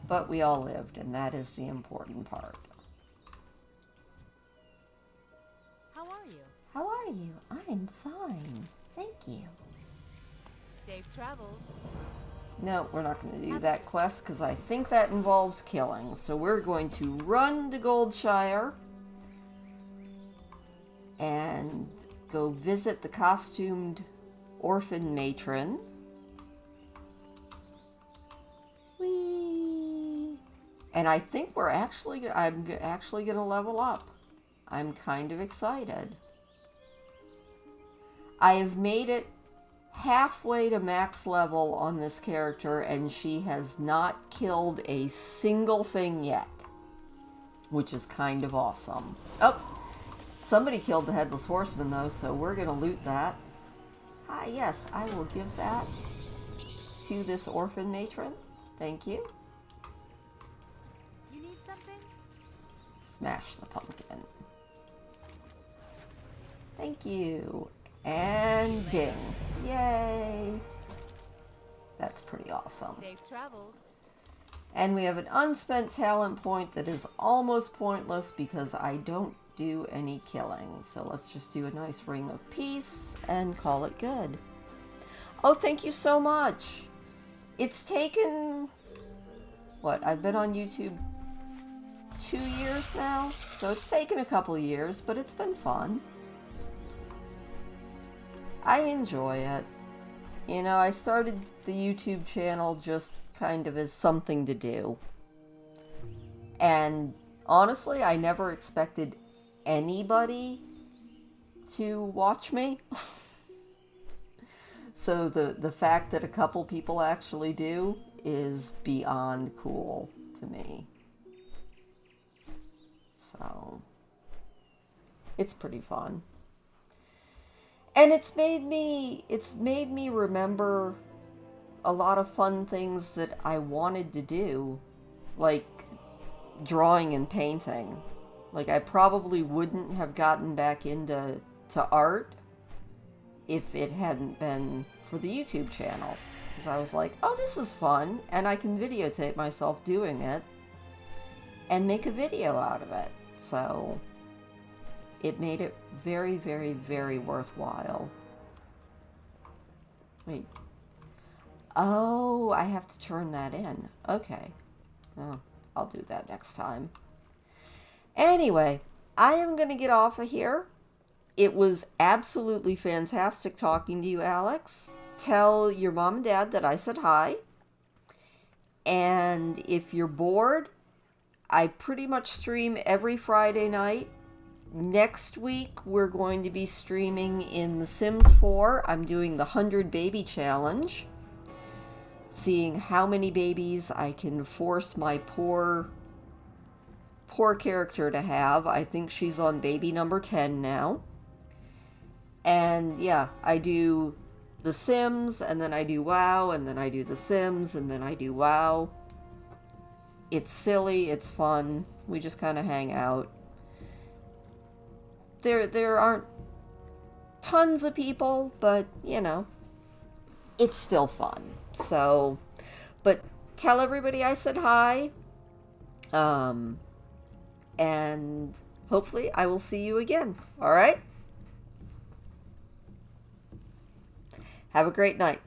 But we all lived, and that is the important part. How are you? How are you? I'm fine. Thank you. Safe travels. No, we're not going to do that quest because I think that involves killing. So we're going to run to Goldshire and go visit the costumed orphan matron. Whee! And I think I'm actually going to level up. I'm kind of excited. I have made it halfway to max level on this character, and she has not killed a single thing yet, which is kind of awesome. Oh, somebody killed the Headless Horseman, though, so we're going to loot that. Ah, yes, I will give that to this orphan matron. Thank you. You need something? Smash the pumpkin. Thank you. And ding. Yay. That's pretty awesome. Safe travels. And we have an unspent talent point that is almost pointless because I don't do any killing. So let's just do a nice ring of peace and call it good. Oh, thank you so much. It's taken... What? I've been on YouTube 2 years now? So it's taken a couple years, but it's been fun. I enjoy it. You know, I started the YouTube channel just kind of as something to do. And honestly, I never expected anybody to watch me. So the fact that a couple people actually do is beyond cool to me. So it's pretty fun. And it's made me remember a lot of fun things that I wanted to do, like drawing and painting. Like, I probably wouldn't have gotten back into art if it hadn't been for the YouTube channel. Because I was like, oh, this is fun, and I can videotape myself doing it and make a video out of it. So it made it very, very, very worthwhile. Wait. Oh, I have to turn that in. Okay. Oh, I'll do that next time. Anyway, I am going to get off of here. It was absolutely fantastic talking to you, Alex. Tell your mom and dad that I said hi. And if you're bored, I pretty much stream every Friday night. Next week, we're going to be streaming in The Sims 4. I'm doing the 100 Baby Challenge. Seeing how many babies I can force my poor character to have. I think she's on baby number 10 now. And yeah, I do The Sims, and then I do WoW, and then I do The Sims, and then I do WoW. It's silly, it's fun. We just kind of hang out. There aren't tons of people, but, you know, it's still fun. So, but tell everybody I said hi. And hopefully I will see you again. All right? Have a great night.